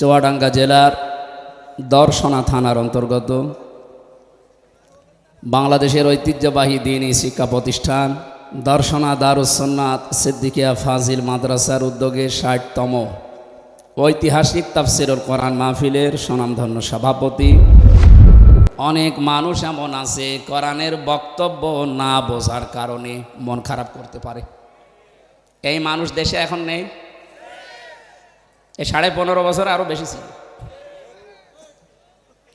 চুয়াডাঙ্গা জেলার দর্শনা থানার অন্তর্গত বাংলাদেশের ঐতিহ্যবাহী দ্বীনী শিক্ষা প্রতিষ্ঠান দর্শনা দারুস সুন্নাত সিদ্দিকিয়া ফাজিল মাদ্রাসার উদ্যোগে ৬০তম ঐতিহাসিক তাফসিরুল কোরআন মাহফিলের স্বনামধন্য সভাপতি। অনেক মানুষ এমন আছে কোরআনের বক্তব্য না বোঝার কারণে মন খারাপ করতে পারে। এই মানুষ দেশে এখন নেই, এই ১৫.৫ বছর আরো বেশি ছিল।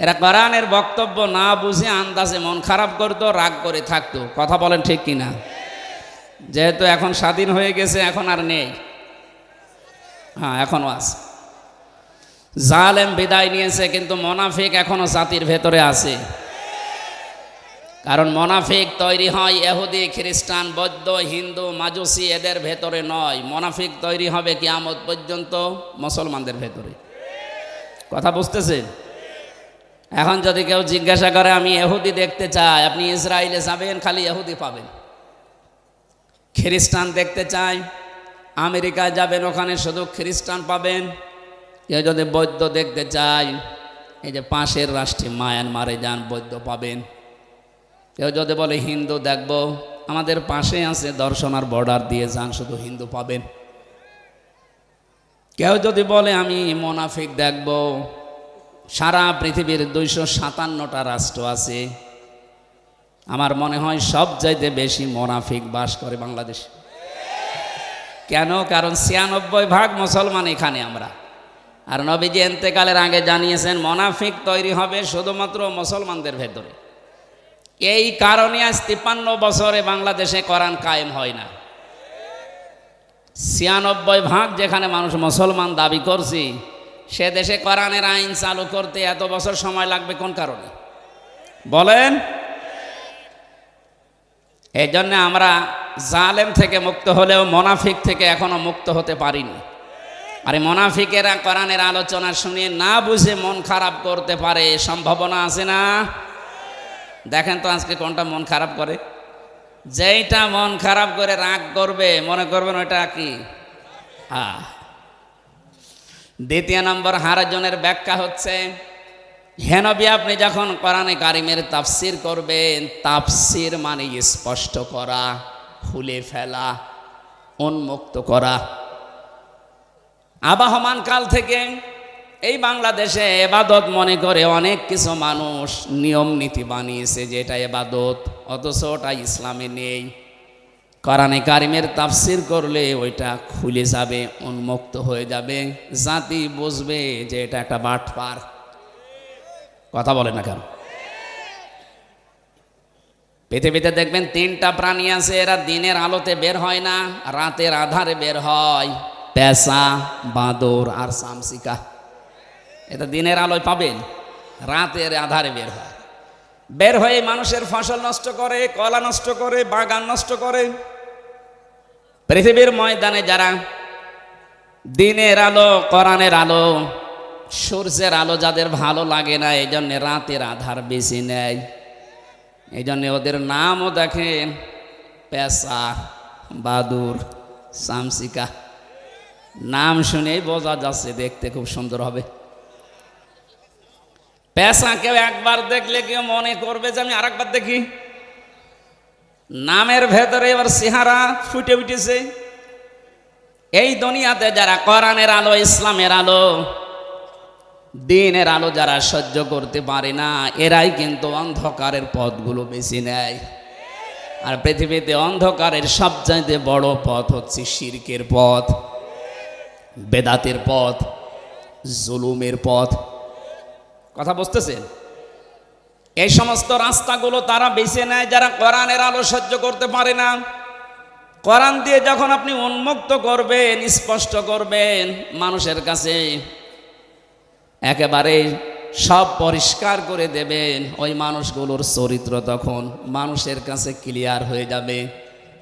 এরা কোরআনের বক্তব্য না বুঝে আন্দাজে মন খারাপ করতো, রাগ করে থাকতো। কথা বলেন ঠিক কিনা? যেহেতু এখন স্বাধীন হয়ে গেছে, এখন আর নেই। হ্যাঁ, এখনো আছে। জালেম বিদায় নিয়েছে, কিন্তু মুনাফিক এখনো জাতির ভেতরে আছে। কারণ মুনাফিক তৈরি হয় ইহুদি, খ্রিস্টান, বৌদ্ধ, হিন্দু, মাজুসি এদের ভেতরে নয়। মুনাফিক তৈরি হবে কিয়ামত পর্যন্ত মুসলমানদের ভেতরে। কথা বুঝতেছেন? এখন যদি কেউ জিজ্ঞাসা করে আমি ইহুদি দেখতে চাই, আপনি ইসরায়েলে যাবেন, খালি ইহুদি পাবেন। খ্রিস্টান দেখতে চাই, আমেরিকায় যাবেন, ওখানে শুধু খ্রিস্টান পাবেন। কেউ যদি বৌদ্ধ দেখতে চাই, এই যে পাশের রাষ্ট্রে মায়ানমারে যান, বৌদ্ধ পাবেন। কেউ যদি বলে হিন্দু দেখব, আমাদের পাশে আছে দর্শনার বর্ডার দিয়ে যান, শুধু হিন্দু পাবেন। কেউ যদি বলে আমি মুনাফিক দেখব, সারা পৃথিবীর ২৫৭টা রাষ্ট্র আছে, আমার মনে হয় সবচাইতে বেশি মুনাফিক বাস করে বাংলাদেশ। কেন? কারণ ৯৬% মুসলমান এখানে আমরা। আর নবীজি ইন্তেকালের আগে জানিয়েছেন মুনাফিক তৈরি হবে শুধুমাত্র মুসলমানদের ভেতরে। এই কারণে আজ ৫৩ বছরে বাংলাদেশে কোরআন কায়েম হয় না। ৯৬% যেখানে মানুষ মুসলমান দাবি করছি, সে দেশে কোরআনের আইন চালু করতে এত বছর সময় লাগবে কোন কারণে বলেন? এই জন্য আমরা জালেম থেকে মুক্ত হলেও মুনাফিক থেকে এখনো মুক্ত হতে পারিনি। আর মুনাফিকেরা কোরআনের আলোচনা শুনে না বুঝে মন খারাপ করতে পারে, সম্ভাবনা আছে না? দেখেন তো আজকে কোনটা মন খারাপ করে। যেইটা মন খারাপ করে রাগ করবে, মনে করবেন ওইটা কি? হ্যাঁ। দ্বিতীয় নম্বর হারাজনের ব্যাখ্যা হচ্ছে, হে নবী আপনি যখন কোরআনে কারিমের তাফসির করবেন, তাফসির মানে স্পষ্ট করা, খুলে ফেলা, উন্মুক্ত করা। আবাহমান কাল থেকে এই বাংলাদেশে এবাদত মনে করে অনেক কিছু মানুষ নিয়ম নীতি বানিয়েছে যে এটা এবাদত, অথচ ওটা ইসলামে নেই। কোরআনে কারিমের তাফসির করলে ওইটা খুলে যাবে, উন্মুক্ত হয়ে যাবে, জাতি বুঝবে যে এটা একটা বাটপার। কথা বলে না কেন? পৃথিবীতে দেখবেন ৩টা প্রাণী আছে, এরা দিনের আলোতে বের হয় না, রাতের আধারে বের হয়। পেঁচা, বাঁদর আর চামচিকা। এটা দিনের আলোয় পাবেন, রাতের আধারে বের হয়। বের হয়ে মানুষের ফসল নষ্ট করে, কলা নষ্ট করে, বাগান নষ্ট করে। পৃথিবীর ময়দানে যারা দিনের আলো, কোরআনের আলো, সূর্যের আলো যাদের ভালো লাগে না, এই জন্য রাতের আধার বেশি নেয়। এই জন্য ওদের নামও দেখেন পেঁচা, বাদুর, চামচিকা। নাম শুনেই বোঝা যাচ্ছে দেখতে খুব সুন্দর হবে। পেঁচা কেউ একবার দেখলে কেউ মনে করবে যে আমি আরেকবার দেখি। নামের ভেতরে এবার চেহারা ফুটে উঠেছে। এই দুনিয়াতে যারা কোরআনের আলো, ইসলামের আলো, দ্বীনের আলো যারা সহ্য করতে পারে না, এরাই কিন্তু অন্ধকারের পথগুলো বেছে নেয়। আর পৃথিবীতে অন্ধকারের সবচাইতে বড় পথ হচ্ছে শিরকের পথ, বেদাতের পথ, জুলুমের পথ। কথা বুঝতেছেন? এই সমস্ত রাস্তাগুলো তারা বেছে নেয় যারা কোরআনের আলো সহ্য করতে পারে না। কোরআন দিয়ে যখন আপনি উন্মুক্ত করবেন, স্পষ্ট করবেন, মানুষের কাছে একেবারে সব পরিষ্কার করে দেবেন, ওই মানুষগুলোর চরিত্র তখন মানুষের কাছে ক্লিয়ার হয়ে যাবে।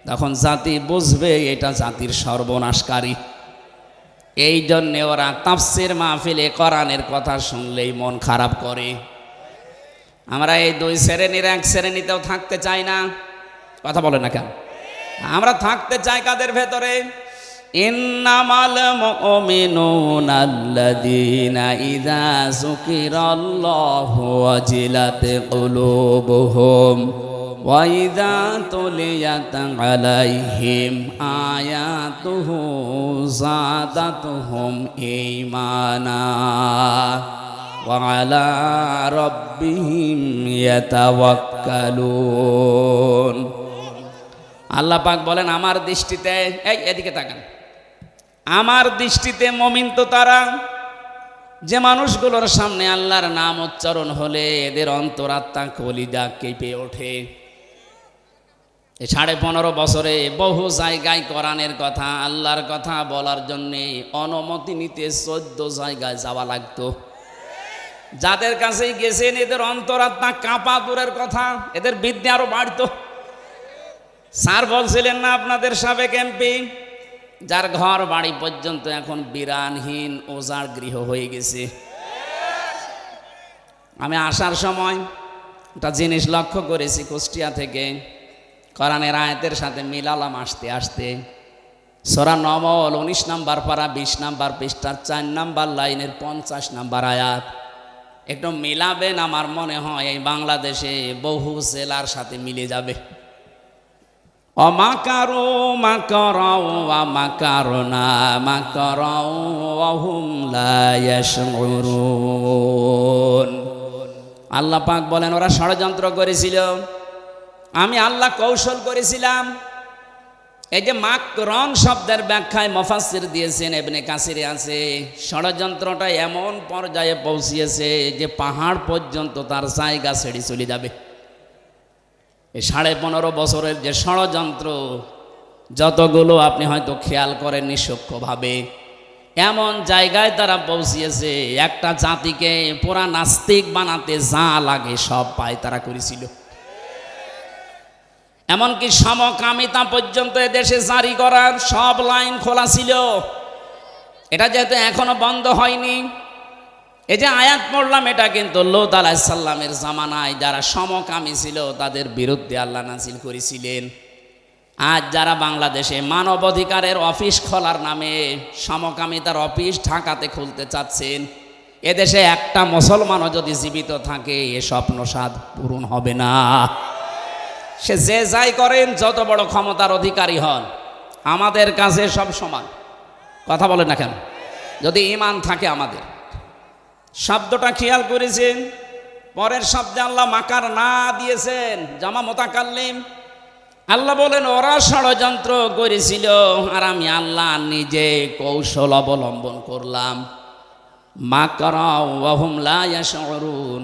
তখন জাতি বুঝবে এটা জাতির সর্বনাশকারী। এই জন্যে ওরা তাফসির মাহফিলে কোরআনের কথা শুনলেই মন খারাপ করে। আমরা এই 2 শ্রেণীর 1 শ্রেণীতেও থাকতে চাই না। কথা বলে না কেন? আমরা থাকতে চাই কাদের ভেতরে? ইন্নামাল মুমিনুনা আল্লাযীনা ইযা যুকিরাল্লাহু ওয়াজিলাত কুলুবুহুম ওয়া ইযা তুলিয়াত আলাইহিম আয়াতুহু যাদাতুহুম ঈমানা ওয়া আলা রাব্বিহিম ইয়াতাওয়াক্কালুন। আল্লাহ পাক বলেন আমার দৃষ্টিতে, এই এদিকে তাকান, আমার দৃষ্টিতে মুমিন তো তারা যে মানুষগুলোর সামনে আল্লাহর নাম উচ্চারণ হলে এদের অন্তরাত্মা কলিজা কেঁপে ওঠে। 15.5 বছরে বহু জায়গায় কোরআনের কথা, আল্লাহর কথা বলার জন্যে অনুমতি নিতে 14 জায়গায় যাওয়া লাগতো। যাদের কাছেই গেছেন এদের অন্তরাত্মা কাঁপা দূরের কথা, এদের বিদ্যা আরো বাড়তো। স্যার বলছিলেন না আপনাদের সাবেক এমপি, যার ঘর বাড়ি পর্যন্ত এখন বিরানহীন ওজার গৃহ হয়ে গেছে। আমি আসার সময় একটা জিনিস লক্ষ্য করেছি, কুষ্টিয়া থেকে কোরআনের আয়াতের সাথে মিলালাম আসতে আসতে। সূরা নমল 19 নম্বর পারা 20 নম্বর পৃষ্ঠার 4 নম্বর লাইনের 50 নম্বর আয়াত। একটু মিলাবেন, আমার মনে হয় এই বাংলাদেশে বহু জেলার সাথে মিলে যাবে। অমাকারু মাকারাও ওয়া মাকারনা মাকারাও ওয়া হুম লা ইয়াশউরুন। আল্লাহ পাক বলেন ওরা ষড়যন্ত্র করেছিল, আমি আল্লাহ কৌশল করেছিলাম। এই যে মাকরন শব্দের ব্যাখ্যায় মুফাসসির দিয়েছেন, ইবনে কাসিরে আছে, ষড়যন্ত্রটা এমন পর্যায়ে পৌঁছিয়েছে যে পাহাড় পর্যন্ত তার জায়গা ছেড়ে চলে যাবে। এই 15.5 বছরের যে ষড়যন্ত্র যতগুলো আপনি হয়তো খেয়াল করেননি সূক্ষ্মভাবে, এমন জায়গায় তারা পৌঁছিয়েছে একটা জাতিকে পুরা নাস্তিক বানাতে যা লাগে সব পায় তারা করেছিল। এমনকি সমকামিতা পর্যন্ত এদেশে জারি করার সব লাইন খোলা ছিল। এটা যেহেতু এখনো বন্ধ হয়নি, এই যে আয়াত পড়লাম এটা কিন্তু লূত আলাইহিস সালামের জামানায় যারা সমকামী ছিল তাদের বিরুদ্ধে আল্লাহ নাযিল করেছিলেন। আজ যারা বাংলাদেশে মানবাধিকারের অফিস খোলার নামে সমকামিতার অফিস ঢাকাতে খুলতে চাচ্ছেন, এদেশে একটা মুসলমানও যদি জীবিত থাকে এ স্বপ্ন সাধ পূরণ হবে না। সে যে যাই করেন, যত বড় ক্ষমতার অধিকারী হন, আমাদের কাছে সব সমান। কথা বলেন না কেন? যদি ঈমান থাকে আমাদের। শব্দটা খেয়াল করেছেন, পরের শব্দে আল্লাহ মাকার না দিয়েছেন, জামা মুতাকাল্লিম। আল্লাহ বলেন ওরা ষড়যন্ত্র করেছিল আর আমি আল্লাহ নিজে কৌশল অবলম্বন করলাম। মাকারা ওয়া হুম লা ইয়াশউরুন,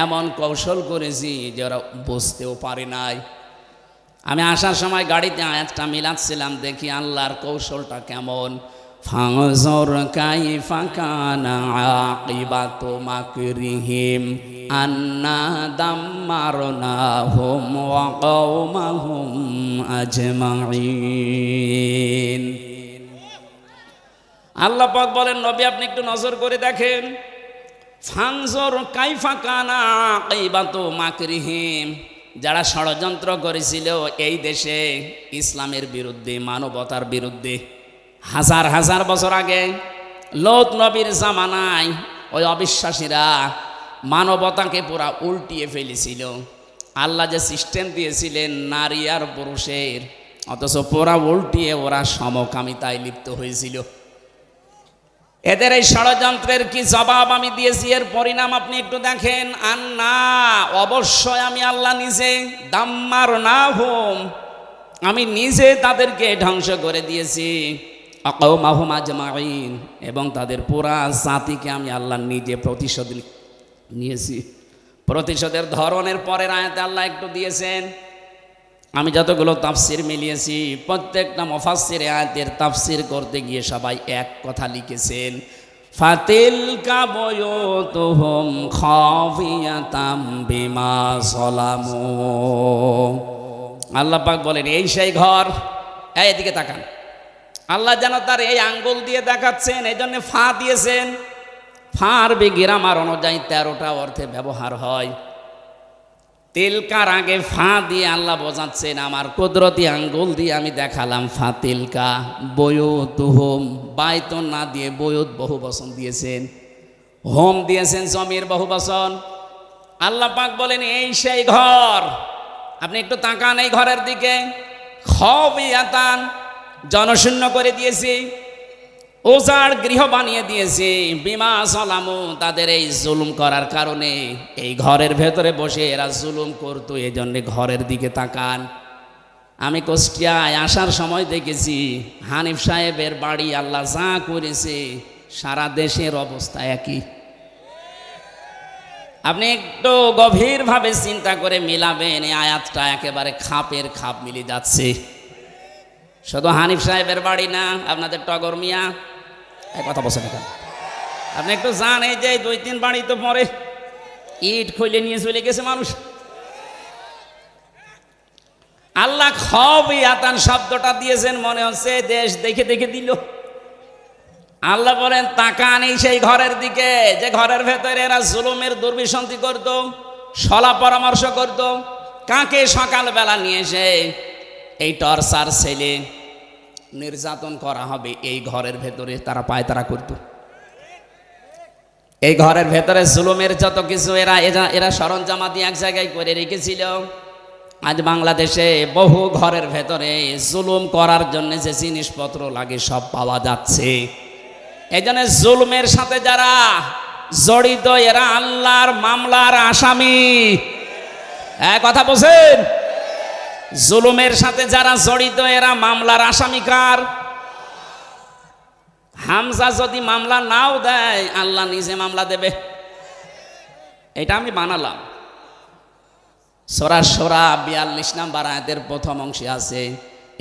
এমন কৌশল করেছি যে ওরা বুঝতেও পারে নাই। আমি আসার সময় গাড়িতে আয়াতটা মিলাচ্ছিলাম, দেখি আল্লাহর কৌশলটা কেমন। ফানজুর কাইফা কানা আকিবাতু মাকরিহিম আন্না দাম্মারনাহুম ওয়া কওমাহুম আজমাইন। আল্লাহ পাক বলেন নবী আপনি একটু নজর করে দেখেন, ফানজুর কাইফা কানা আকিবাতু মাকরিহিম, যারা ষড়যন্ত্র করেছিল এই দেশে ইসলামের বিরুদ্ধে, মানবতার বিরুদ্ধে, হাজার হাজার বছর আগে লূত নবীর জামানায় ওই অবিশ্বাসীরা মানবতাকে পুরা উল্টিয়ে ফেলেছিল। আল্লাহ যে সিস্টেম দিয়েছিলেন নারী আর পুরুষের, অথচ পুরা উল্টিয়ে ওরা সমকামিতায় লিপ্ত হয়েছিল। এদের এই ষড়যন্ত্রের কি জবাব আমি দিয়েছি, এর পরিণাম আপনি একটু দেখেন। আন্না, অবশ্যই আমি আল্লাহ নিজে, দাম্মারনাহুম, আমি নিজে তাদেরকে ধ্বংস করে দিয়েছি, আকাউমাহুম আজমাইন, এবং তাদের পুরা জাতিকে আমি আল্লাহ নিজে প্রতিশোধ নিয়েছি। প্রতিশোধের ধরনের পরের আয়াতে আল্লাহ একটু দিয়েছেন। আমি যতগুলো তাফসির মিলিয়েছি প্রত্যেকটা মুফাসসির আয়াতের তাফসির করতে গিয়ে সবাই এক কথা লিখেছেন, ফাতিলকা বুয়ুতুহুম খাফিয়াতাম বিমা যালামু। আল্লাহ পাক বলেন এই সেই ঘর, এদিকে তাকান। আল্লাহ যেন তার এই আঙ্গুল দিয়ে দেখাচ্ছেন, এই জন্য ফা দিয়েছেন। ফার গ্রামার অনুযায়ী 13টা অর্থে ব্যবহার হয়। তিলকার আগে ফা দিয়ে আল্লাহ বোঝাচ্ছেন, আমার কুদরতি আঙ্গুল দিয়ে আমি দেখালাম ফা তিলকা বয়ুতুহুম, বাইতুন না দিয়ে বয়ুত বহু বচন দিয়েছেন, হোম দিয়েছেন জমির বহু বচন। আল্লাহ পাক বলেন এই সেই ঘর, আপনি একটু তাকান এই ঘরের দিকে, খাবিয়াতান জনশূন্য করে দিয়েছি, ওজাড় গৃহ বানিয়ে দিয়েছি, বিমা সালামু তাদের এই জুলুম করার কারণে এই ঘরের ভেতরে বসে এরা জুলুম করতো, এই জন্যে ঘরের দিকে তাকান। আমি কুষ্টিয়ায় আসার সময় দেখেছি হানিফ সাহেবের বাড়ি আল্লাহ যা করেছে সারা দেশের অবস্থা একই। আপনি একটু গভীরভাবে চিন্তা করে মিলাবেন, এই আয়াতটা একেবারে খাপের খাপ মিলে যাচ্ছে। শুধু হানিফ সাহেবের বাড়ি না, আপনাদের টগর মিয়া এক কথা বলছেন এখানে, আপনি একটু জান এই যে 2-3 বাড়ি তো পরে ইট খুলে নিয়ে চলে গেছে মানুষ। আল্লাহ খাবিয়াতান শব্দটা দিয়েছেন, মনে হচ্ছে দেশ দেখে দেখে দিল। আল্লাহ বলেন তাকান এই সেই ঘরের দিকে, যে ঘরের ভেতরে এরা জুলুমের দুর্বিসন্ধি করত, সলা পরামর্শ করত, কাকে সকালবেলা নিয়ে এসে এই টর্চার ছেলে নির্যাতন করা হবে এই ঘরের ভেতরে তারা পায়তারা করত। এই ঘরের ভেতরে জুলুমের যত কিছু এরা সরঞ্জামাদি এক জায়গায় করে রেখেছিল। আজ বাংলাদেশে বহু ঘরের ভেতরে জুলুম করার জন্য যে জিনিসপত্র লাগে সব পাওয়া যাচ্ছে। এই জন্য জুলুমের সাথে যারা জড়িত এরা আল্লাহর মামলার আসামি। কথা বলছেন, জুলুমের সাথে যারা জড়িত এরা মামলার আসামি কার? হামজা যদি মামলা নাও দেয় আল্লাহ নিজে মামলা দেবে, এটা আমি বানালাম। সূরা শুরা 42 নম্বর আয়াতের প্রথম অংশে আছে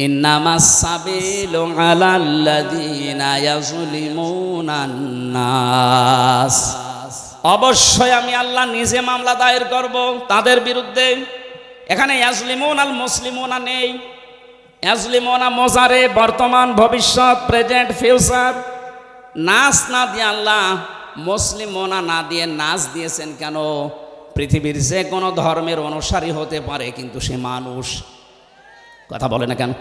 ইন্নামাস সাবিলু আলাল্লাযিনা ইয়াজলিমুনান নাস, অবশ্যই আমি আল্লাহ নিজে মামলা দায়ের করব তাদের বিরুদ্ধে। এখানে ইয়াজলিমুন আল মুসলিমুনা নেই, ইয়াজলিমুনা মোজারে বর্তমান ভবিষ্যৎ প্রেজেন্ট ফিউচার। নাস না দিয়ে আল্লাহ মুসলিমুনা না দিয়ে নাস দিয়েছেন কেন? পৃথিবীর যে কোনো ধর্মের অনুসারী হতে পারে কিন্তু সে মানুষ। কথা বলে না কেন?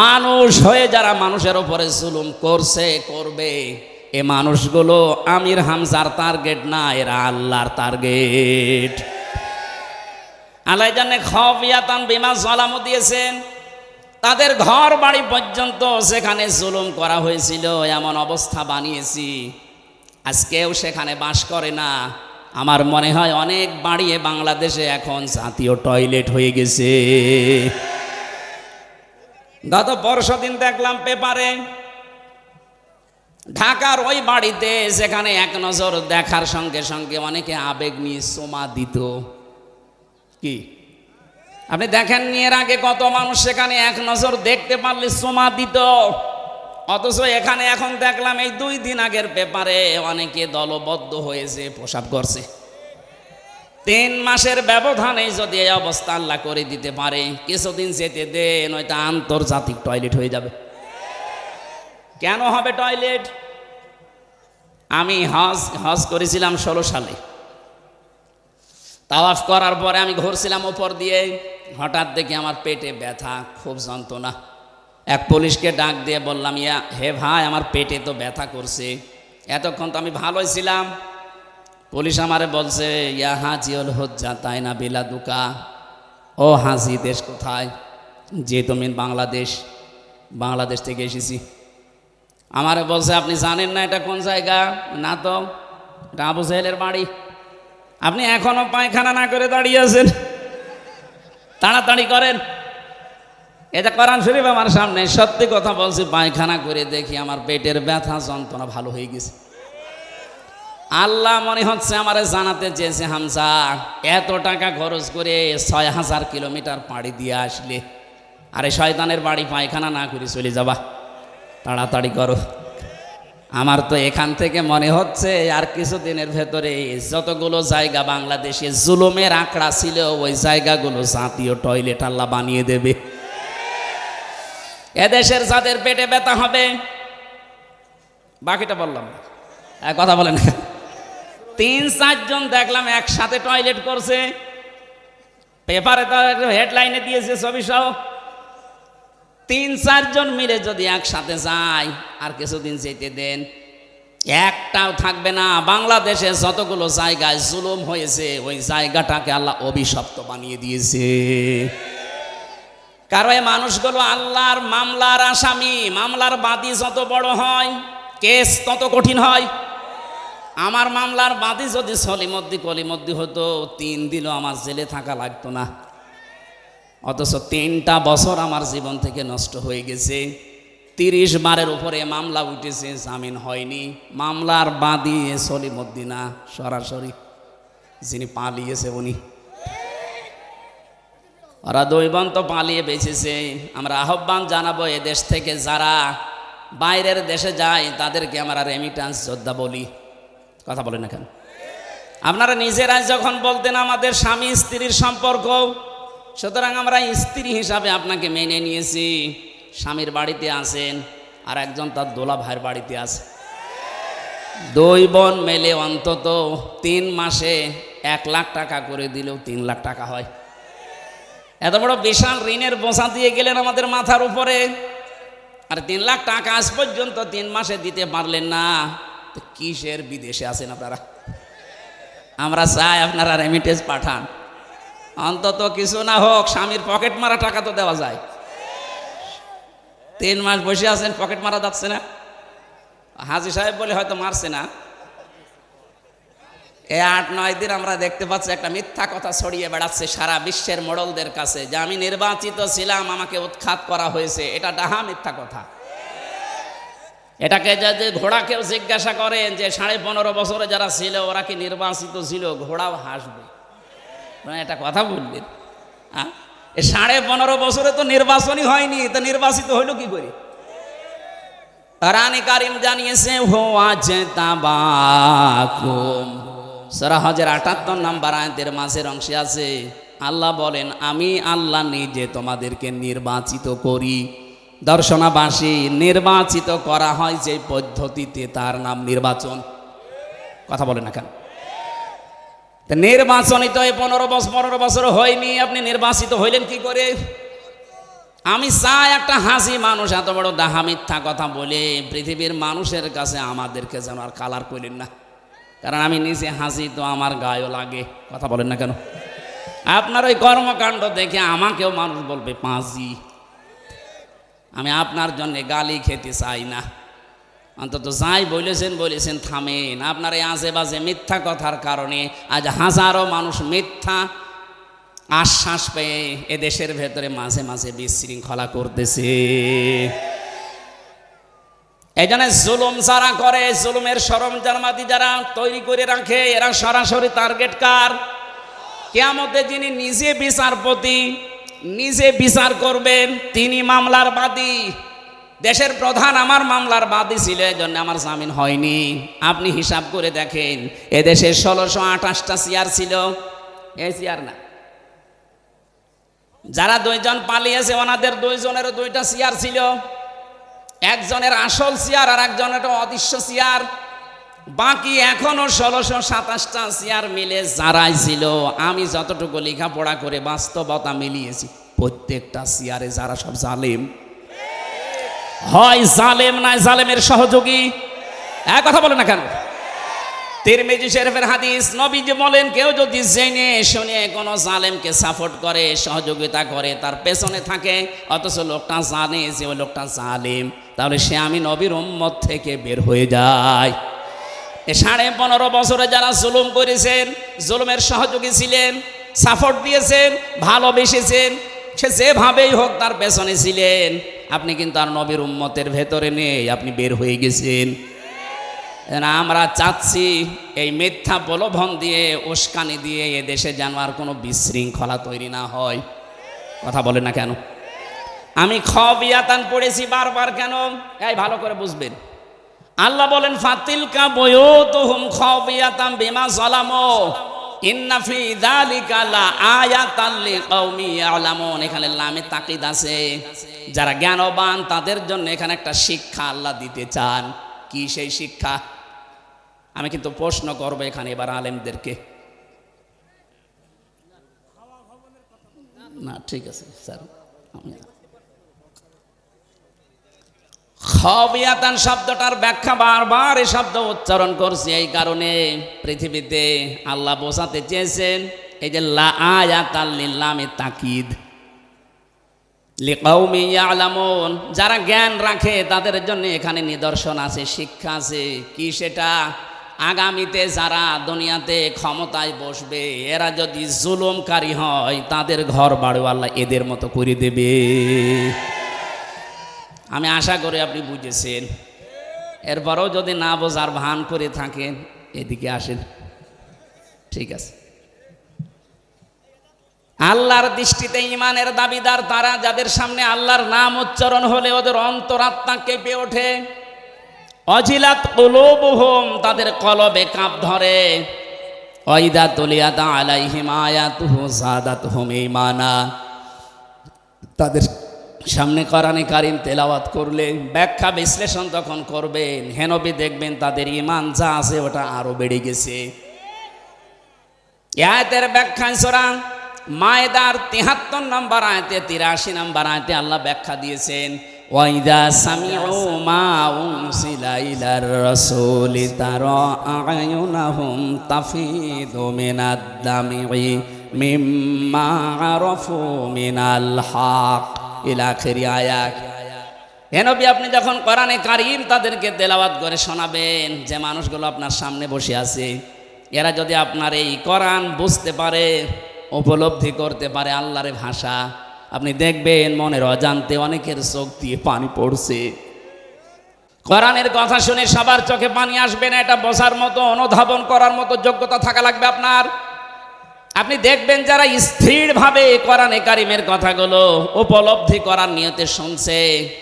মানুষ হয়ে যারা মানুষের উপরে জুলুম করছে করবে, এ মানুষগুলো আমির হামজার টার্গেট না, এরা আল্লাহর টার্গেট। আল্লাহ জানে খাবিয়াতান বিমা যালামু দিয়েছেন, তাদের ঘর বাড়ি পর্যন্ত সেখানে জুলুম করা হয়েছিল এমন অবস্থা বানিয়েছি আজকেও সেখানে বাস করে না। আমার মনে হয় অনেক বাড়ি বাংলাদেশে এখন জাতীয় টয়লেট হয়ে গেছে। গত পরশুদিন দেখলাম পেপারে ঢাকার ওই বাড়িতে সেখানে এক নজর দেখার সঙ্গে সঙ্গে অনেকে আবেগ নিয়ে চুমা দিত। কি আপনি দেখেননি এর আগে কত মানুষ সেখানে এক নজর দেখতে পারলে চুমা দিত? অথচ এখানে এখন দেখলাম এই 2 দিন আগের পেপারে অনেকে দলবদ্ধ হয়েছে, প্রসাব করছে। 3 মাসের ব্যবধানে যদি এই অবস্থা আল্লাহ করে দিতে পারে, কিছুদিন যেতে দেন, ওইটা আন্তর্জাতিক টয়লেট হয়ে যাবে। কেন হবে টয়লেট? আমি হজ করেছিলাম 16 সালে। তাওয়াফ করার পরে আমি ঘুরছিলাম উপর দিয়ে, হঠাৎ দেখি আমার পেটে ব্যথা, খুব যন্ত্রণা। এক পুলিশকে ডাক দিয়ে বললাম, হে ভাই আমার পেটে তো ব্যথা করছে। এতক্ষণ তো আমি ভালোই ছিলাম। পুলিশ আমারে বলছে ইয়া হাজিউল হুজ্জা তাই না বিলা দুকা, ও হাজি দেশ কোথায়? যে তুমি বাংলাদেশ থেকে এসেছি। আমারে বলছে আপনি জানেন না এটা কোন জায়গা? না তো, এটা আবু জাহেলের বাড়ি। আপনি এখনো পায়খানা না করে দাঁড়িয়ে আছেন, তাড়াতাড়ি করেন। এটা কোরআন শরীফ আমার সামনে, সত্যি কথা বলছি। পায়খানা করে দেখি আমার পেটের ব্যথা যন্ত্রণা ভালো হয়ে গেছে। আল্লাহ মনে হচ্ছে আমারে জানাতে চেয়েছে, হামজা এত টাকা খরচ করে 6000 কিলোমিটার পাড়ি দিয়ে আসলে, আরে শয়তানের বাড়ি পায়খানা না করে চলে যাবা, তাড়াতাড়ি করো। আমার তো এখান থেকে মনে হচ্ছে আর কিছুদিনের ভেতরে যতগুলো জায়গা বাংলাদেশে জুলুমের আঁকড়া ছিল ওই জায়গাগুলো জাতীয় টয়লেট আল্লাহ বানিয়ে দেবে। এদেশের যাদের পেটে ব্যথা হবে, বাকিটা বললাম না, কথা বলেন। 3-4 জন দেখলাম একসাথে টয়লেট করছে। পেপারে তো হেডলাইনে দিয়েছে ছবি সহ। 3-4 জন মিলে যদি একসাথে যায়, আর কিছুদিন যেতে দেন, একটাও থাকবে না। বাংলাদেশে যতগুলো জায়গায় জুলুম হয়েছে ওই জায়গাটাকে আল্লাহ অভিশপ্ত বানিয়ে দিয়েছে। কারণ এই মানুষগুলো আল্লাহর মামলার আসামি। মামলার বাদী যত বড় হয় কেস তত কঠিন হয়। আমার মামলার বাদী যদি সলিমদ্দি কলিমদ্দি হতো, 3 দিনও আমার জেলে থাকা লাগতো না। অথচ 3টা বছর আমার জীবন থেকে নষ্ট হয়ে গেছে। 30 বারের উপরে মামলা উঠেছে, জামিন হয়নি। মামলার বাদী সলিমদ্দি না, সরাসরি যিনি পালিয়েছে উনি। ওরা 2 বোন তো পালিয়ে বেঁচেছে। আমরা আহ্বান জানাবো, এদেশ থেকে যারা বাইরের দেশে যায় তাদেরকে আমরা রেমিটান্স যোদ্ধা বলি। কথা বলেন না কেন? আপনারা নিজেরাই যখন বলতেন আমাদের স্বামী স্ত্রীর সম্পর্ক, সুতরাং আমরা স্ত্রী হিসাবে আপনাকে মেনে নিয়েছি। স্বামীর বাড়িতে আছেন, আর একজন তার দোলা ভাইয়ের বাড়িতে আছে। 2 বোন মেলে অন্তত 3 মাসে 1 লাখ টাকা করে দিলেও 3 লাখ টাকা হয়। এত বড় বিশাল ঋণের বোঝা দিয়ে গেলেন আমাদের মাথার উপরে, আর 3 লাখ টাকা আজ পর্যন্ত 3 মাসে দিতে পারলেন না। তো কিসের বিদেশে আছেন আপনারা? আমরা চাই আপনারা রেমিটেন্স পাঠান। অন্তত কিছু না হোক, স্বামীর পকেট মারা টাকা তো দেওয়া যায়। 3 মাস বসে আছেন, পকেট মারা যাচ্ছে না। হাজি সাহেব বলে হয়তো মারছে না। এই 8-9 দিন আমরা দেখতে পাচ্ছি একটা মিথ্যা কথা ছড়িয়ে বেড়াচ্ছে সারা বিশ্বের মোড়লদের কাছে, যে আমি নির্বাচিত ছিলাম, আমাকে উৎখাত করা হয়েছে। এটা ডাহা মিথ্যা কথা। এটাকে যদি ঘোড়াকেও জিজ্ঞাসা করেন যে 15.5 বছরে যারা ছিল ওরা কি নির্বাচিত ছিল, ঘোড়াও হাসবে। এটা কথা বললেন? 15.5 বছরে তো নির্বাচনই হয়নি, তো নির্বাচিত হইল কি করে? কোরআনে কারীম জানিয়েছে, হুয়া জেতাবাকুম। সূরা হজের 78 নম্বর আয়াতের মাঝের অংশে আছে, আল্লাহ বলেন, আমি আল্লাহ নিজে তোমাদেরকে নির্বাচিত করি। দর্শনাবাসী, নির্বাচিত করা হয় যে পদ্ধতিতে, তার নাম নির্বাচন। কথা বলে না কেন? নির্বাচনই তো 15 বছর হয়নি, আপনি নির্বাচিত হইলেন কি করে? আমি চাই একটা হাসি মানুষ এত বড় ডাহা মিথ্যা কথা বলে পৃথিবীর মানুষের কাছে আমাদেরকে যেন আর কালার করলেন না। কারণ আমি নিজে হাসি তো আমার গায়েও লাগে। কথা বলেন না কেন? আপনার ওই কর্মকাণ্ড দেখে আমাকেও মানুষ বলবে পাঁচি। আমি আপনার জন্য গালি খেতে চাই না। অন্তত যাই বলেছেন থামেন। আপনার এই আজেবাজে মিথ্যা কথার কারণে আজ হাজারো মানুষ মিথ্যা আশ্বাস পেয়ে এদেশের ভেতরে মাঝে মাঝে বিশৃঙ্খলা করতেছে। এই জন্য জুলুম যারা করে, জুলুমের সরঞ্জামাদি যারা তৈরি করে রাখে, এরা সরাসরি টার্গেট কার? কিয়ামতে যিনি নিজে বিচারপতি, নিজে বিচার করবেন, তিনি মামলার বাদী। দেশের প্রধান আমার মামলার বাদী ছিল, এই জন্য আমার জামিন হয়নি। আপনি হিসাব করে দেখেন, এদেশে 1628টা চেয়ার ছিল। এই চেয়ার না, যারা 2 জন পালিয়েছে ওনাদের 2 জনেরও 2টা চেয়ার ছিল। একজনের আসল চেয়ার আর একজনের অদৃশ্য চেয়ার। বাকি এখনো 1627টা চেয়ার মিলে যারাই ছিল, আমি যতটুকু লেখাপড়া করে বাস্তবতা মিলিয়েছি, প্রত্যেকটা চেয়ারে যারা সব জালেম, হয় জালেম নয় জালেমের সহযোগী। এক কথা বলে না কেন? তিরমিজি শরীফের হাদিস, নবীজি বলেন, কেউ যদি জেনে শুনে কোনো জালেমকে সাপোর্ট করে, সহযোগিতা করে, তার পেছনে থাকে, অথচ লোকটা জানে যে ওই লোকটা জালেম, তাহলে সে আমি নবীর উম্মত থেকে বের হয়ে যায়। 15.5 বছরে যারা জুলুম করেছেন, জুলুমের সহযোগী ছিলেন, সাপোর্ট দিয়েছেন, ভালোবেসেছেন, সে যেভাবেই হোক তার পেছনে ছিলেন, আপনি কিন্তু আর নবীর উম্মতের ভেতরে নেই, আপনি বের হয়ে গেছেন। আমরা চাচ্ছি এই মিথ্যা প্রলোভন দিয়ে, উস্কানি দিয়ে এ দেশে যেন আর কোনো বিশৃঙ্খলা তৈরি না হয়। কথা বলে না কেন? আমি খবিয়াতান পড়েছি বারবার, কেন? এই ভালো করে বুঝবেন। আল্লাহ বলেন, ফাতিলকা বুয়ুতুহুম খবিয়াতাম বিমা যালামু ইন্না ফি যালিকা লাআয়াতাল লিকাউমি ইয়ালামুন। এখানে লামে তাকিদ আছে, যারা জ্ঞানবান তাদের জন্য এখানে একটা শিক্ষা আল্লাহ দিতে চান। কি সেই শিক্ষা? আমি কিন্তু প্রশ্ন করবো এখানে এবার আলেমদেরকে। না ঠিক আছে স্যার, আমি খবিয়াতান শব্দটার ব্যাখ্যা বারবার এই শব্দ উচ্চারণ করছি এই কারণে, পৃথিবীতে আল্লাহ বোঝাতে চেয়েছেন এই যে লা আয়াতাল লিল্লামে তাকিদ লিকাউমি ইয়ালামুন, যারা জ্ঞান রাখে তাদের জন্য এখানে নিদর্শন আছে, শিক্ষা আছে। কি সেটা? আগামীতে যারা দুনিয়াতে ক্ষমতায় বসবে এরা যদি জুলুমকারী হয় তাদের ঘর বাড়ি আল্লাহ এদের মতো করে দেবে। আমি আশা করি আপনি বুঝেছেন। এরপরও যদি না বোঝার ভান করে থাকেন এদিকে আসেন, ঠিক আছে। আল্লাহর দৃষ্টিতে ইমানের দাবিদার তারা যাদের সামনে আল্লাহর নাম উচ্চারণ হলে ওদের অন্তরাত্মা কেঁপে ওঠে। অজিলাত কুলুবুহুম, তাদের কলবে কাঁপ ধরে। ওয়াইদা তুলিয়াত আলাইহিম আয়াতুহু যাদাতহুম ঈমানা, তাদের সামনে কোরআনে কারীম তেলাওয়াত করলে ব্যাখ্যা বিশ্লেষণ তখন করবেন, হে নবী দেখবেন তাদের ঈমান যা আছে ওটা আরো বেড়ে গেছে। আয়াতের ব্যাখ্যা সূরা মায়েদার ৭৩ নম্বর আয়াতে ৮৩ নম্বর আয়াতে আল্লাহ ব্যাখ্যা দিয়েছেন, ওয়াইদা সামিউ মা উনসিলা ইলার রাসূলি তারা আয়ুনাহুম তাফিদু মিনাদ দামি মিম্মা আরাফু মিনাল হক ইলা আখির আয়াত। হে নবী আপনি যখন কোরআনে কারীম তাদেরকে তেলাওয়াত করে শোনাবেন, যে মানুষগুলো আপনার সামনে বসে আছে এরা যদি আপনার এই কোরআন বুঝতে পারে, উপলব্ধি করতে পারে আল্লাহর ভাষা, আপনি দেখবেন মনের অজান্তে অনেকের চোখ দিয়ে পানি পড়ছে। কোরআনের কথা শুনে সবার চোখে পানি আসবে না, এটা বোঝার মতো অনুধাবন করার মতো যোগ্যতা থাকা লাগবে আপনার। আপনি দেখবেন যারা স্থিরভাবে কোরআনে কারীমের কথাগুলো উপলব্ধি করার নিয়তে শুনছে,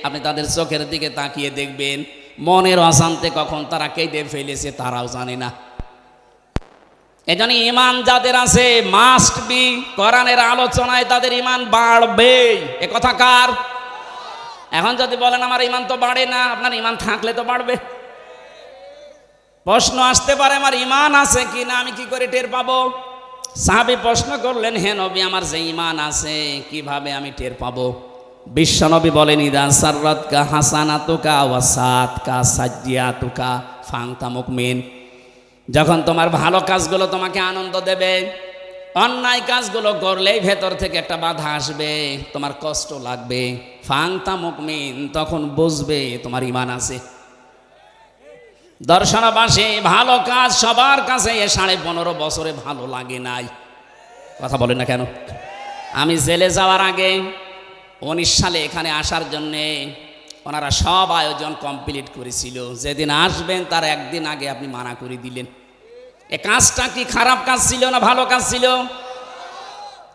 আপনি তাদের চোখের দিকে তাকিয়ে দেখবেন মনের অজান্তে কখন তারা কেঁদে ফেলেছে তারাও জানে না। এজন্য ঈমান যাদের আছে মাস্ট বি কোরআনের আলোচনায় তাদের ঈমান বাড়বে। এ কথা কার? এখন যদি বলেন আমার ঈমান তো বাড়ে না, আপনার ঈমান থাকলে তো বাড়বে। প্রশ্ন আসতে পারে আমার ঈমান আছে কি না, আমি কি করে টের পাবো? সাহাবী প্রশ্ন করলেন, হে নবী আমার যে ঈমান আছে কিভাবে আমি টের পাবো? বিশ্বনবী বলেন, ইদা সাররাতকা হাসানাতুকা ওয়া সাআতকা সাজ্জিয়াতুকা ফান্তা মুমিন, যখন তোমার ভালো কাজগুলো তোমাকে আনন্দ দেবে, অন্যায় কাজগুলো করলেই ভেতর থেকে একটা বাধা আসবে, তোমার কষ্ট লাগবে, ফান্তা মুমিন, তখন বুঝবে তোমার ঈমান আছে। দর্শনবাসী ভালো কাজ সবার কাছে 15.5 বছরে ভালো লাগে নাই, কথা বলেন না কেন? আমি জেলে যাওয়ার আগে 19 সালে এখানে আসার জন্যে ওনারা সব আয়োজন কমপ্লিট করেছিল, যেদিন আসবেন তার একদিন আগে আপনি মানা করে দিলেন। এ কাজটা কি খারাপ কাজ ছিল না ভালো কাজ ছিল?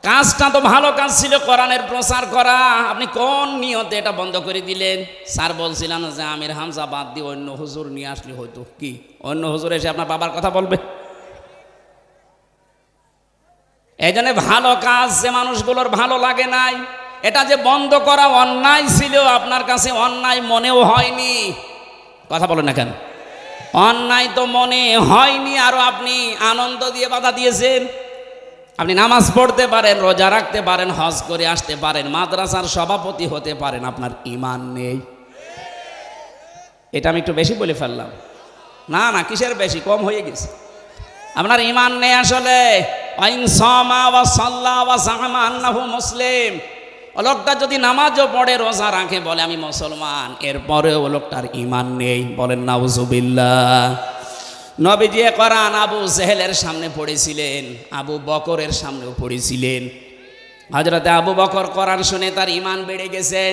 কাজটা তো ভালো কাজ ছিল, কোরআনের প্রচার করা। আপনি কোন নিয়তে এটা বন্ধ করে দিলেন? স্যার বলছিলেন যে আমির হামজা বাদ দিয়ে অন্য হুজুর নিয়ে আসলে হয়তো। কি অন্য হুজুর এসে আপনার বাবার কথা বলবে? এই জন্য ভালো কাজ যে মানুষগুলোর ভালো লাগে নাই, এটা যে বন্ধ করা অন্যায় ছিল, আপনার কাছে অন্যায় মনেও হয়নি, কথা বলেন না কেন? অন্যায় তো মনে হয়নি, আরো আপনি আনন্দ দিয়ে বাধা দিয়েছেন। আপনি নামাজ পড়তে পারেন, রোজা রাখতে পারেন, হজ করে আসতে পারেন, মাদ্রাসার সভাপতি হতে পারেন, আপনার ঈমান নেই। এটা আমি একটু বেশি বলে ফেললাম। না না, কিসের বেশি, কম হয়ে গেছে। আপনার ঈমান নেই আসলে। ওয়াইন সামা ওয়া সাল্লা ওয়া জামা আন্নাহু মুসলিম, ও লোকটা যদি নামাজও পড়ে রোজা রাখে বলে আমি মুসলমান, এরপরেও লোকটার ঈমান নেই, বলেন নাউজুবিল্লাহ। নবীজি কোরআন আবু জেহেলের সামনে পড়েছিলেন, আবু বকরের সামনেও পড়েছিলেন। হযরতে আবু বকর কোরআন শুনে তার ঈমান বেড়ে গেছে,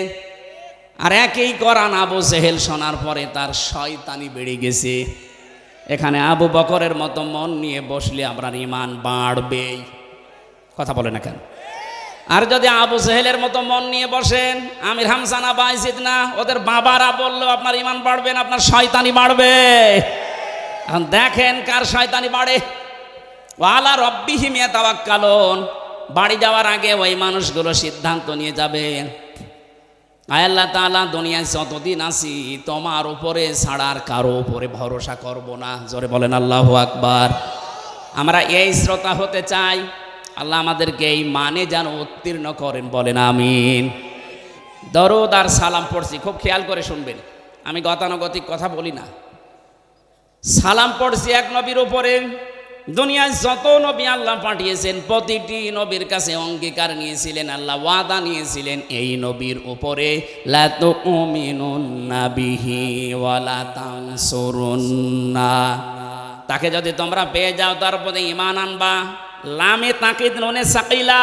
আর একই কোরআন আবু জেহেল শোনার পরে তার শয়তানি বেড়ে গেছে। এখানে আবু বকরের মতো মন নিয়ে বসলে আপনার ঈমান বাড়বেই, কথা বলে না কেন? আর যদি আবু জেহেলের মতো মন নিয়ে বসেন, আমির হামজা না বাইজিদ না, ওদের বাবারা বললেও আপনার ঈমান বাড়বে না, আপনার শয়তানি বাড়বে। এখন দেখেন কার শয়তানি বাড়ে। ওয়ালা রব্বিহিম ইয়াতাওয়াক্কালুন, বাড়ি যাওয়ার আগে ওই মানুষগুলো সিদ্ধান্ত নিয়ে যাবে, আল্লাহ তাআলা দুনিয়ায় যতদিন আছি তোমার উপরে ছাড়া আর কারো উপরে ভরসা করব না। জোরে বলেন আল্লাহু আকবার। আমরা এই শ্রোতা হতে চাই, আল্লাহ আমাদেরকে এই মানে যেন উত্তীর্ণ করেন, বলেন আমিন। দরুদ আর সালাম পড়ছি, খুব খেয়াল করে শুনবেন, আমি গতানুগতিক কথা বলি না। সালাম পড়ছি এক নবীর উপরে। দুনিয়ায় যত নবী আল্লাহ পাঠিয়েছেন প্রতিটি নবীর কাছে অঙ্গীকার নিয়েছিলেন, আল্লাহ ওয়াদা নিয়েছিলেন এই নবীর উপরে লা তুমিনুন্না বিহি ওয়ালা তানসুরুন্না, তাকে যদি তোমরা পেয়ে যাও তার প্রতি ঈমান আনবা। লামে তাকিদ নুনে সাকিলা,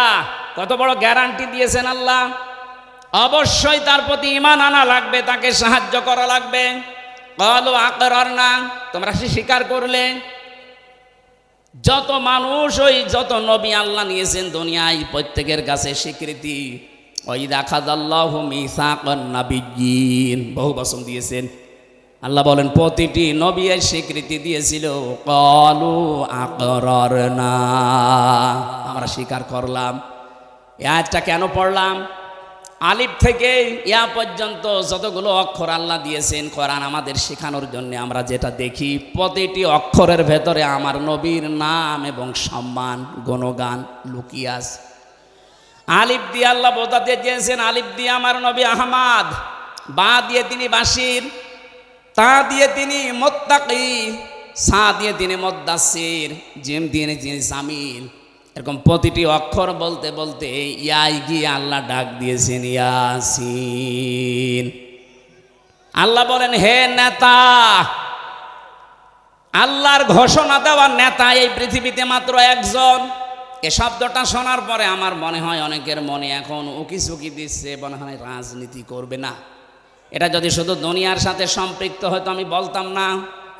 কত বড় গ্যারান্টি দিয়েছেন আল্লাহ। অবশ্যই তার প্রতি ঈমান আনা লাগবে, তাকে সাহায্য করা লাগবে। ক্বালু আকরারনা, তোমরা স্বীকার করলে। যত মানুষ, ওই যত নবী আল্লাহ নিয়েছেন দুনিয়ায় প্রত্যেকের কাছে স্বীকৃতি। ওয়াইদা আখাযাল্লাহু মিসাকান নাবিয়্যিন, বহু বচন দিয়েছেন। আল্লাহ বলেন প্রতিটি নবী এর স্বীকৃতি দিয়েছিল, ক্বালু আকরারনা, আমরা স্বীকার করলাম। এই আয়াতটা কেন পড়লাম? আলিফ থেকে ইয়া পর্যন্ত যতগুলো অক্ষর আল্লাহ দিয়েছেন কোরআন আমাদের শেখানোর জন্য, আমরা যেটা দেখি প্রতিটি অক্ষরের ভেতরে আমার নবীর নাম এবং সম্মান গুণগান লুকিয়ে আছে। আলিফ দিয়ে আল্লাহ বোঝাতে চেয়েছেন, আলিফ দিয়ে আমার নবী আহমদ, বা দিয়ে তিনি বাশির, তা দিয়ে তিনি মুত্তাকি, সা দিয়ে তিনি মুদ্দাসির, জিম দিয়ে তিনি জামিল। এরকম প্রতিটি অক্ষর বলতে বলতে ইয়াই গিয়ে আল্লাহ ডাক দিয়েছেন ইয়াসিন। আল্লাহ বলেন হে নেতা, আল্লাহর ঘোষণা দেওয়ার নেতা এই পৃথিবীতে মাত্র একজন। এ শব্দটা শোনার পরে আমার মনে হয় অনেকের মনে এখন উকি চুকি দিচ্ছে, মনে হয় রাজনীতি করবে না। এটা যদি শুধু দুনিয়ার সাথে সম্পৃক্ত হয়তো আমি বলতাম না,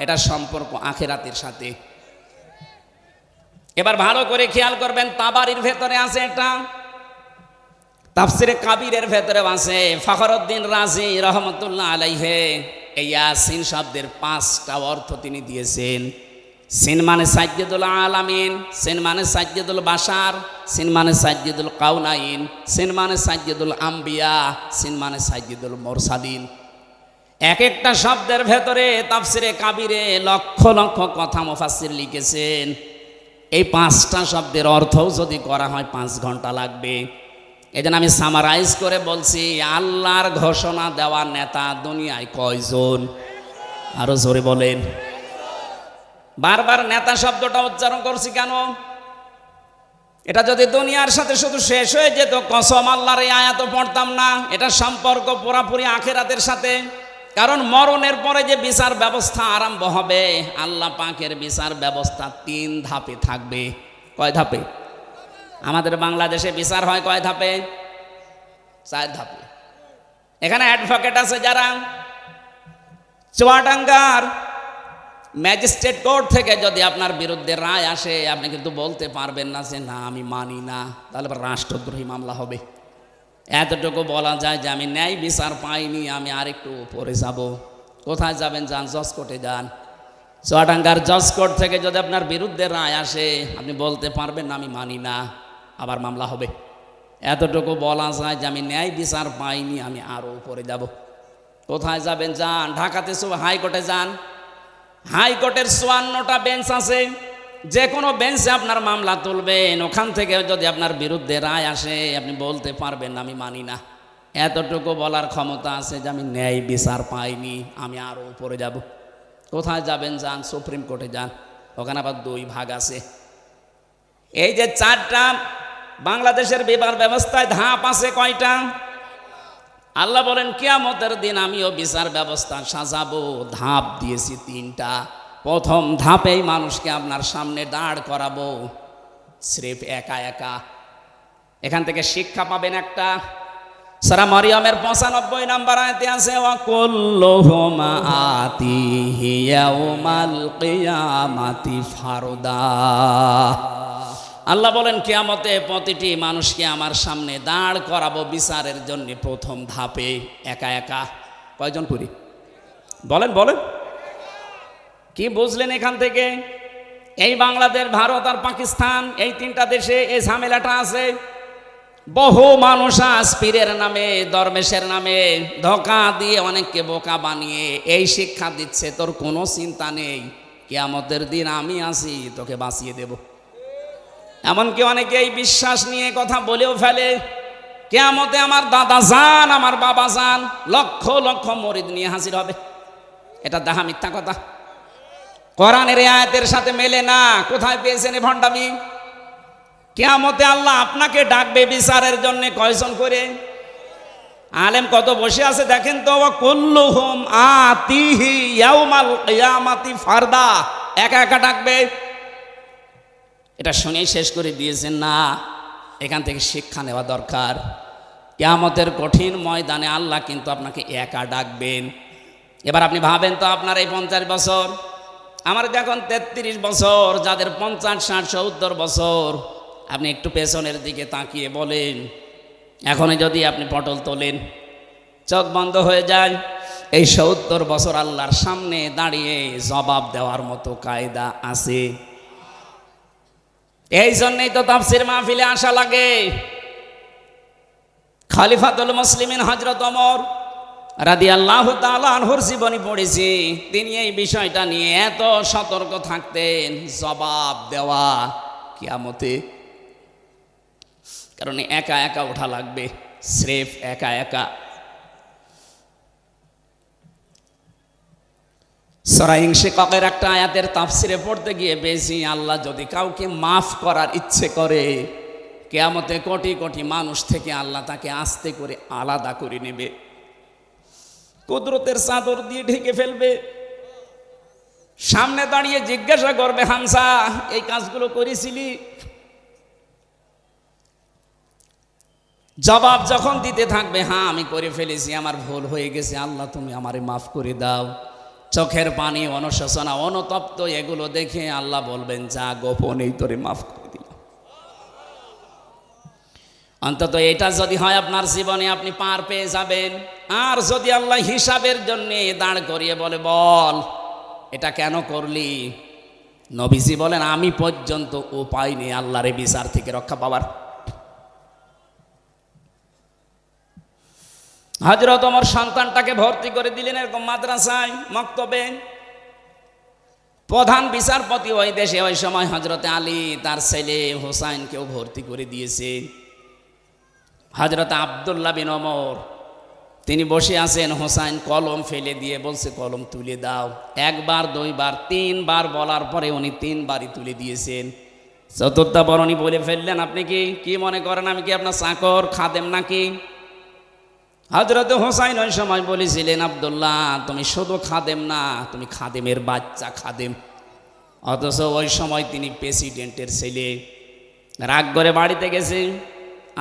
এটা সম্পর্ক আখিরাতের সাথে। এবার ভালো করে খেয়াল করবেন, তাবারির ভেতরে আছে এটা, তাফসিরে কাবিরের ভেতরে আছে। ফখরুদ্দিন রাজি রহমতুল্লাহ আলাইহে এই ইয়াসিন শব্দের 5টা অর্থ তিনি দিয়েছেন। সিন মানে সাজ্জিদুল আলামিন, সিন মানে সাজ্জিদুল বাশার, সিন মানে সাজ্জিদুল কাউনাইন, সিন মানে সাজ্জিদুল আম্বিয়া, সিন মানে সাজ্জিদুল মুরসালিন। এক একটা শব্দের ভেতরে তাফসিরে কাবিরে লক্ষ লক্ষ কথা মুফাসসির লিখেছেন। এই 5টা শব্দের অর্থও যদি করা হয় 5 ঘন্টা লাগবে। এই জন্য আমি সামারাইজ করে বলছি, আল্লাহর ঘোষণা দেওয়া নেতা দুনিয়ায় কয়জন? আরো জোরে বলেন। বারবার নেতা শব্দটা উচ্চারণ করছি কেন? এটা যদি দুনিয়ার সাথে শুধু শেষ হয়ে যেত, কসম আল্লাহর এই আয়াত পড়তাম না। এটা সম্পর্ক পুরাপুরি আখিরাতের সাথে। কারণ মরণের পরে যে বিচার ব্যবস্থা আরম্ভ হবে, আল্লাহ পাকের বিচার ব্যবস্থা 3 ধাপে থাকবে। কয় ধাপে? আমাদের বাংলাদেশে বিচার হয় কয় ধাপে? 4 ধাপে। এখানে অ্যাডভোকেট আছে যারা, চুয়াডাঙ্গার ম্যাজিস্ট্রেট কোর্ট থেকে যদি আপনার বিরুদ্ধে রায় আসে, আপনি কিন্তু বলতে পারবেন না যে না আমি মানি না, তাহলে রাষ্ট্রদ্রোহী মামলা হবে। এতটুকু বলা যায় যে আমি ন্যায় বিচার পাইনি, আমি আরেকটু উপরে যাব। কোথায় যাবেন? যান জজ কোর্টে যান। চুয়াডাঙ্গার জজ কোর্ট থেকে যদি আপনার বিরুদ্ধে রায় আসে, আপনি বলতে পারবেন না আমি মানি না, আবার মামলা হবে। এতটুকু বলা যায় যে আমি ন্যায় বিচার পাইনি, আমি আরও উপরে যাব। কোথায় যাবেন? যান ঢাকাতে হাইকোর্টে যান। হাইকোর্টের 54টা বেঞ্চ আছে, যে কোনো বেঞ্চে আপনার মামলা তুলবেন। ওখান থেকে যদি আপনার বিরুদ্ধে রায় আসে, আপনি বলতে পারবেন না আমি মানি না। এতটুকু বলার ক্ষমতা আছে যে আমি ন্যায় বিচার পাইনি, আমি আরও উপরে যাব। কোথায় যাবেন? যান সুপ্রিম কোর্টে যান। ওখানে আবার 2 ভাগ আছে। এই যে 4টা বাংলাদেশের বিচার ব্যবস্থায় ধাপ আছে কয়টা? আল্লাহ বলেন কিয়ামতের দিন আমিও বিচার ব্যবস্থা সাজাবো। ধাপ দিয়েছি 3টা। প্রথম ধাপেই মানুষকে আপনার সামনে দাঁড় করাবো, স্রেফ একা একা। এখান থেকে শিক্ষা পাবেন একটা। সূরা মারিয়ামের 95 নম্বর আয়াতে আছে, ওয়া কুল্লুহুম আতিহি ইয়াউমাল কিয়ামাতি ফারদা। আল্লাহ বলেন কিয়ামতে প্রতিটি মানুষকে আমার সামনে দাঁড় করাবো বিচারের জন্য, প্রথম ধাপে একা একা। কয়জন করি? বলেন বলেন, কি বুঝলেন এখান থেকে? এই বাংলাদেশ, ভারত আর পাকিস্তান, এই 3টা দেশে এই ঝামেলাটা আছে। বহু মানুষ আজ পীরের নামে, দরবেশের নামে ধোঁকা দিয়ে অনেককে বোকা বানিয়ে এই শিক্ষা দিচ্ছে, তোর কোনো চিন্তা নেই, কিয়ামতের দিন আমি আছি, তোকে বাঁচিয়ে দেব। এমনকি অনেকে এই বিশ্বাস নিয়ে কথা বলেও ফেলে, কিয়ামতে আমার দাদা যান, আমার বাবা যান, লক্ষ লক্ষ মরিদ নিয়ে হাজির হবে। এটা দাহা মিথ্যা কথা, কোরআনের এই আয়াতের সাথে মেলে না। কোথায় পেয়েছেন এই ভণ্ডামি? কিয়ামতে আল্লাহ আপনাকে ডাকবে বিচারের জন্য কয়জন করে? আলেম কত বসে আছে দেখেন তো, কুল্লুহুম আতিহি ইয়াউমাল কিয়ামাতি ফারদা, একা একা ডাকবে। এটা শুনেই শেষ করে দিয়েছেন না, এখান থেকে শিক্ষা নেওয়া দরকার। কিয়ামতের কঠিন ময়দানে আল্লাহ কিন্তু আপনাকে একা ডাকবেন। এবার আপনি ভাবেন তো, আপনার এই 50 বছর, আমার এখন 33 বছর, যাদের 50, 60, 70 বছর, আপনি একটু পেছনের দিকে তাকিয়ে বলেন, এখনই যদি আপনি পটল তোলেন, চোখ বন্ধ হয়ে যায়, এই 70 বছর আল্লাহর সামনে দাঁড়িয়ে জবাব দেওয়ার মতো কায়দা আছে? এই জন্যই তো তাফসীর মাহফিলে আসা লাগে। খলিফাতুল মুসলিমিন হযরত ওমর রাদিয়াল্লাহু তাআলা আনহুর জীবনী পড়েছি, তিনি এই বিষয়টা নিয়ে এত সতর্ক থাকতেন, জবাব দেওয়া কিয়ামতে। কারণ একা একা ওঠা লাগবে, স্রেফ একা একা। সূরা ইনশিকাকের একটা আয়াতের তাফসিরে পড়তে গিয়ে বেশি, আল্লাহ যদি কাউকে মাফ করার ইচ্ছে করে, কিয়ামতে কোটি কোটি মানুষ থেকে আল্লাহ তাকে আস্তে করে আলাদা করে নেবে, কুদরতের চাদর দিয়ে ঢেকে ফেলবে, সামনে দাঁড়িয়ে জিজ্ঞাসা করবে, হামজা এই কাজগুলো করেছিলি? জবাব যখন দিতে থাকবে, হ্যাঁ আমি করে ফেলেছি, আমার ভুল হয়ে গেছে, আল্লাহ তুমি আমারে মাফ করে দাও, চোখের পানি, অনুশোচনা, অনুতপ্ত, এগুলো দেখে আল্লাহ বলবেন, যা গোপনেই তোরে মাফ করে দিলাম। অন্তত এটা যদি হয় আপনার জীবনে, আপনি পার পেয়ে যাবেন। আর যদি আল্লাহ হিসাবের জন্য দাঁড় করিয়ে বলে, বল এটা কেন করলি, নবীজি বলেন, আমি পর্যন্ত উপায় নেই আল্লাহর এই বিচার থেকে রক্ষা পাওয়ার। হযরত ওমর সন্তানটাকে ভর্তি করে দিলেন এরকম মাদ্রাসায়, মক্তবে। প্রধান বিচারপতি ওই দেশে ওই সময় হযরতে আলী, তার ছেলে হোসাইনকেও ভর্তি করে দিয়েছে। হযরত আব্দুল্লাহ বিন ওমর তিনি বসে আছেন, হোসাইন কলম ফেলে দিয়ে বলছে, কলম তুলে দাও। একবার, দুইবার, তিনবার বলার পরে উনি তিনবারই তুলে দিয়েছেন। চতুর্থবার উনি বলে ফেললেন, আপনি কি মনে করেন আমি কি আপনার চাকর খাদেম নাকি? হযরত হোসাইন ওই সময় বলেছিলেন, আব্দুল্লাহ তুমি শুধু খাদেম না, তুমি খাদেমের বাচ্চা খাদেম। অথচ ওই সময় তিনি প্রেসিডেন্টের ছেলে। রাগ করে বাড়িতে গেছে,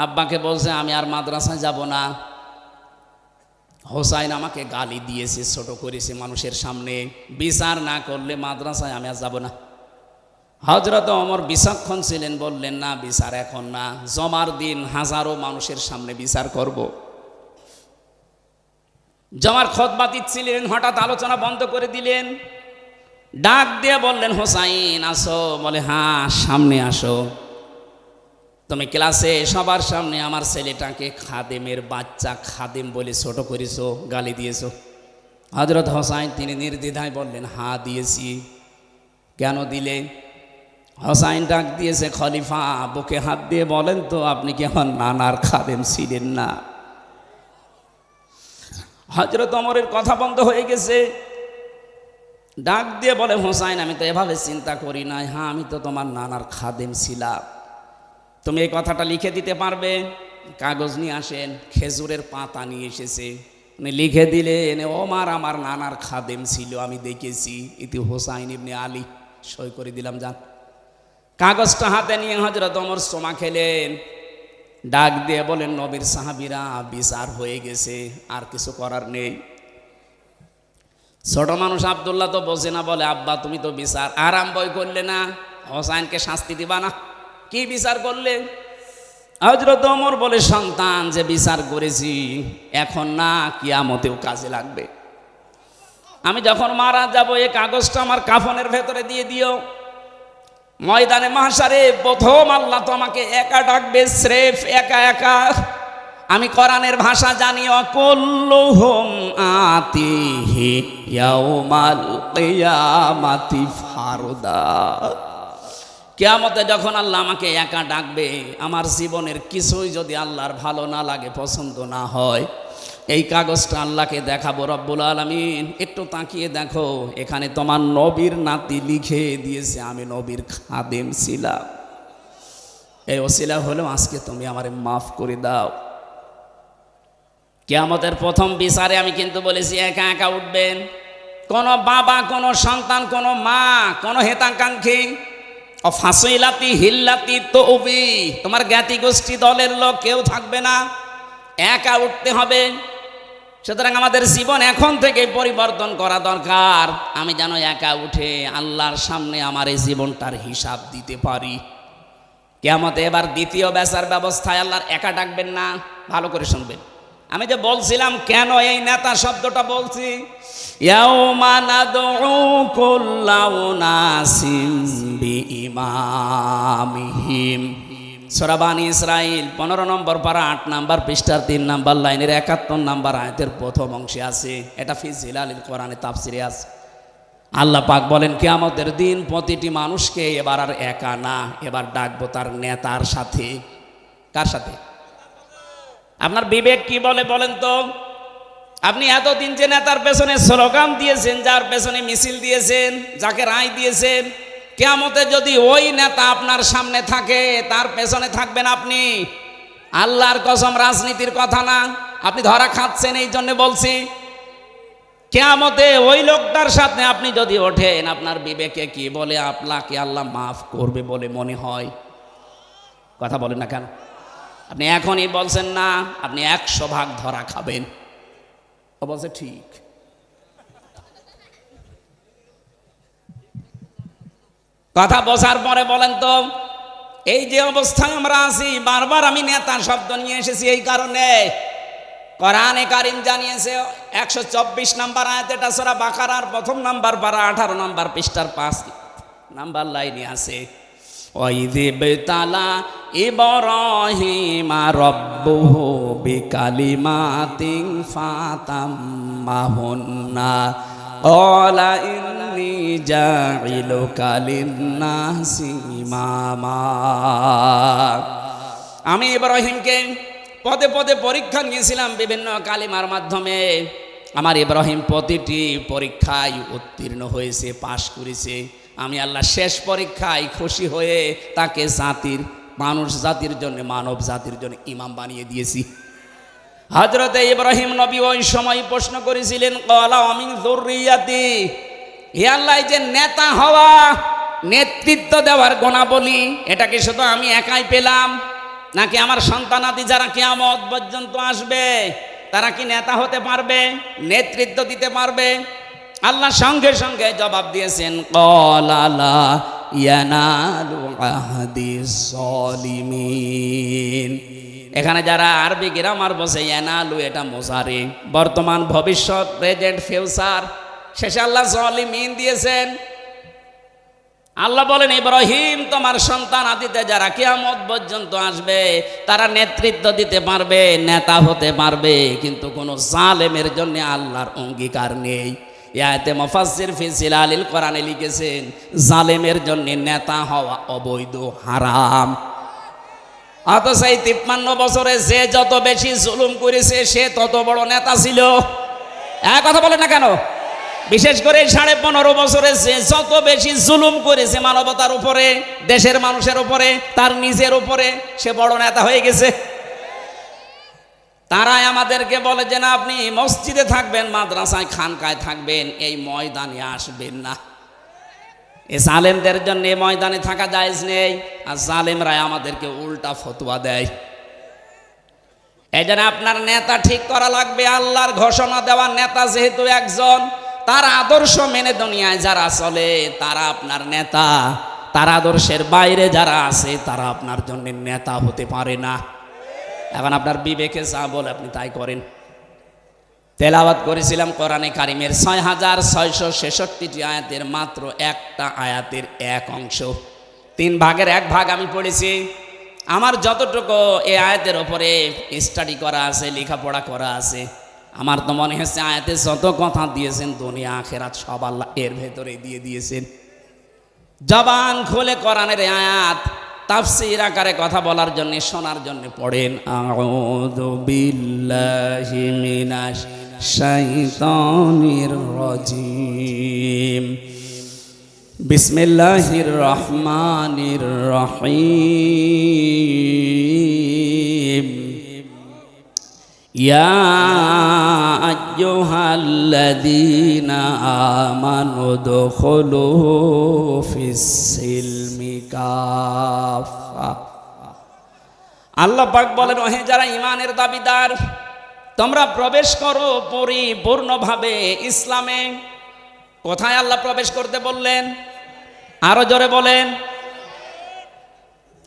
আব্বাকে বলছে, আমি আর মাদ্রাসায় যাব না। হোসাইন আমাকে গালি দিয়েছে, ছোট করেছে মানুষের সামনে, বিচার না করলে মাদ্রাসায় আমি আর যাব না। হযরত ওমর বিচক্ষণ ছিলেন, বললেন, না বিচার এখন না, জমার দিন হাজারো মানুষের সামনে বিচার করব। জমার খুতবা দিচ্ছিলেন, হঠাৎ আলোচনা বন্ধ করে দিলেন, ডাক দিয়ে বললেন, হোসাইন আসো। বলে, হ্যাঁ সামনে আসো। তুমি ক্লাসে সবার সামনে আমার ছেলেটাকে খাদেমের বাচ্চা, খাদেম বলে ছোট করেছো, গালি দিয়েছো। হযরত হোসাইন তিনি নির্দ্বিধায় বললেন, হ্যাঁ দিয়েছি। কেন দিলে? হোসাইন ডাক দিয়েছে, খলিফা বুকে হাত দিয়ে বলেন তো, আপনি কি আমার নানার খাদেম ছিলেন না? হযরত ওমরের কথা বন্ধ হয়ে গেছে। ডাক দিয়ে বলে, হোসাইন আমি তো এভাবে চিন্তা করি নাই, হ্যাঁ আমি তো তোমার নানার খাদেম ছিলাম। তুমি এই কথাটা লিখে দিতে পারবে? কাগজ নিয়ে আসেন। খেজুরের পাতা নিয়ে এসেছে, উনি লিখে দিলেন, ওমর আমার নানার খাদেম ছিল, আমি দেখেছি, ইতি হোসাইন ইবনে আলী। সই করে দিলাম, যান। কাগজটা হাতে নিয়ে হযরত ওমর সোমা খেলেন। ডাক দিয়ে বলেন, নবীর সাহাবীরা, বিচার হয়ে গেছে, আর কিছু করার নেই। ছোট মানুষ আব্দুল্লাহ তো বোঝে না, বলে, আব্বা তুমি তো বিচার আরম্ভই করলে না, হোসাইনকে শাস্তি দিবা না, কি বিচার করলে? হযরত ওমর বলে, সন্তান যে বিচার করেছি এখন না, কিয়ামতেও কাজে লাগবে। আমি যখন মারা যাব, এই কাগজটা আমার কাফনের ভেতরে দিয়ে দিও। ময়দানে মাহশারে প্রথম আল্লাহ তো আমাকে একা ডাকবে, স্রেফ একা একা। আমি কোরআনের ভাষা জানি, অকুল্লুহুম আতিহি ইয়াউমাল কিয়ামাতি ফারদা। কিয়ামতে যখন আল্লাহ আমাকে একা ডাকবে, আমার জীবনের কিছুই যদি আল্লাহর ভালো না লাগে, পছন্দ না হয়, এই কাগজটা আল্লাহকে দেখাবো। রব্বুল আলামিন একটু তাকিয়ে দেখো, এখানে তোমার নবীর নাতি লিখে দিয়েছে আমি নবীর খাদেম ছিলাম, এই ওসিলা হলো আজকে তুমি আমারে মাফ করে দাও। কিয়ামতের প্রথম বিচারে আমি কিন্তু বলেছি একা একা উঠবেন, কোনো বাবা, কোনো সন্তান, কোনো মা, কোনো হেতাকাঙ্ক্ষী, ফাসইলাতি হিল্লাতি তৌবি, তোমার জ্ঞাতি গোষ্ঠী দলের লোক কেউ থাকবে না, একা উঠতে হবে। সুতরাং আমাদের জীবন এখন থেকে পরিবর্তন করা দরকার, আমি যেন একা উঠে আল্লাহর সামনে আমার এই জীবনটার হিসাব দিতে পারি। কিয়ামতে এবার দ্বিতীয় বেচার ব্যবস্থায় আল্লাহর একা ডাকবেন না। ভালো করে শুনবেন, আমি যে বলছিলাম কেন এই নেতা শব্দটা বলছি, ইয়াউমা নাদউ কুল্লা উনাসিম বিইমামিহিম, সূরা বানী ইসরাঈল 15 নম্বর পারা 8 নম্বর পৃষ্ঠার 3 নম্বর লাইনের 71 নম্বর আয়াতের প্রথম অংশে আছে। এটা ফি জিলালিল কোরআনে তাফসিরে আছে। আল্লাহ পাক বলেন কিয়ামতের দিন প্রতিটি মানুষকে এবার আর একা না, এবার ডাকবো তার নেতার সাথে। কার সাথে? আপনার বিবেক কি বলে বলেন তো? আপনি এতদিন যে নেতার পেছনে স্লোগান দিয়েছেন, যার পেছনে মিছিল দিয়েছেন, যাকে রায় দিয়েছেন, কিয়ামতে যদি ওই নেতা আপনার সামনে থাকে, তার পেছনে থাকবেন আপনি। আল্লাহর কসম, রাজনীতির কথা না, আপনি ধরা খাচ্ছেন এই জন্য বলছি। কিয়ামতে ওই লোকটার সাথে আপনি যদি ওঠেন, আপনার বিবেকে কি বলে আপনাকে আল্লাহ মাফ করবে বলে মনে হয়? কথা বলেন না কেন? আপনি এখনই বলছেন না, আপনি 100 ভাগ ধরা খাবেন। ও বলছে ঠিক। কথা বোঝার পরে বলেন তো, এই যে অবস্থায় আমরা আছি, বারবার আমি নেতা শব্দ নিয়ে এসেছি এই কারণে, কোরআনে কারীম জানিয়েছে 124 নম্বর আয়াত, এটা সূরা বাকারার 1 নম্বর পারা 18 নম্বর পৃষ্ঠার 5 নম্বর লাইনে আছে, ওয়াইযিবতালা ইব্রাহিমা রাব্বুহু বিকালিমাতিন ফাতাম্মাহুন্না ক্বালা ইন্নী জাইলুকা লিন্নাসি ইমামা। আমি ইব্রাহিমকে পদে পদে পরীক্ষা নিয়েছিলাম বিভিন্ন কালিমার মাধ্যমে। আমার ইব্রাহিম প্রতিটি পরীক্ষায় উত্তীর্ণ হয়েছে, পাশ করেছে। আমি আল্লাহ শেষ পরীক্ষায় খুশি হয়ে তাকে মানুষ জাতির জন্য, মানব জাতির জন্য ইমাম বানিয়ে দিয়েছি। হযরতে ইব্রাহিম নবী ওই সময় প্রশ্ন করেছিলেন, ক্বালা মিন যুররিয়াতি, হে আল্লাহ, যে নেতা হওয়া, নেতৃত্ব দেওয়ার গুণাবলী, এটা কি শুধু আমি একাই পেলাম, নাকি আমার সন্তানাদি যারা কিয়ামত পর্যন্ত আসবে তারা কি নেতা হতে পারবে, নেতৃত্ব দিতে পারবে? আল্লাহ সঙ্গে সঙ্গে জবাব দিয়েছেন, ক্বালা লা ইয়ানালু আহদিস যালিমিন। এখানে যারা আরবি গ্রামার বসে, ইয়ানালু এটা মুজারি, বর্তমান, ভবিষ্যৎ, প্রেজেন্ট, ফিউচার, শেষে আল্লাহ যালিমিন দিয়েছেন। আল্লাহ বলেন, ইব্রাহিম, তোমার সন্তান আদিতে যারা কিয়ামত পর্যন্ত আসবে তারা নেতৃত্ব দিতে পারবে, নেতা হতে পারবে, কিন্তু কোনো জালেমের জন্য আল্লাহর অঙ্গীকার নেই। আয়াতে মুফাসসির ফি জিলালিল কোরআনে লিখেছেন, জালেমের জন্য নেতা হওয়া অবৈধ, হারাম। অথচ এই 53 বছরে যে যত বেশি জুলুম করেছে সে তত বড় নেতা ছিল। কথা বলে না কেন? বিশেষ করে 15.5 বছরে যে যত বেশি জুলুম করেছে মানবতার উপরে, দেশের মানুষের উপরে, তার নিজের উপরে, সে বড় নেতা হয়ে গেছে। তারাই আমাদেরকে বলে যে না, আপনি মসজিদে থাকবেন, মাদ্রাসায়, খানকায় থাকবেন, এই ময়দানে আসবেন না। এই জালেমদের জন্য এই ময়দানে থাকা জায়েজ নেই। আর জালেমরাই আমাদেরকে উল্টা ফতোয়া দেয়। এই জন্য আপনার নেতা ঠিক করা লাগবে। আল্লাহর ঘোষণা দেওয়া নেতা যেহেতু একজন, তার আদর্শ মেনে দুনিয়ায় যারা চলে তারা আপনার নেতা। তার আদর্শের বাইরে যারা আছে তারা আপনার জন্য নেতা হতে পারে না। এখন আপনার বিবেকে যা বলে আপনি তাই করেন। তেলাওয়াত করেছিলাম কোরআনে কারিমের 6666টি আয়াতের মাত্র একটা আয়াতের এক অংশ, 3 ভাগের 1 ভাগ আমি পড়েছি। আমার যতটুকু এই আয়াতের ওপরে স্টাডি করা আছে, লেখাপড়া করা আছে, আমার তো মনে হচ্ছে আয়াতে যত কথা দিয়েছেন দুনিয়া আখেরাত সব আল্লাহ এর ভেতরে দিয়ে দিয়েছেন। জবান খুলে কোরআনের আয়াত তাফসীর আকারে কথা বলার জন্য শোনার জন্য পড়েন আউযু বিল্লাহি মিনাশ শাইতানির রাজিম বিসমিল্লাহির রহমানির রহিম ইয়া আইয়ুহাল্লাযীনা আমানু দুখুলু ফিস-সিলমি কাফা। আল্লাহ পাক বলেন, ওহে যারা ঈমানের দাবিদার, তোমরা প্রবেশ করো পরিপূর্ণভাবে ইসলামে। কোথায় আল্লাহ প্রবেশ করতে বললেন? আরো জোরে বলেন।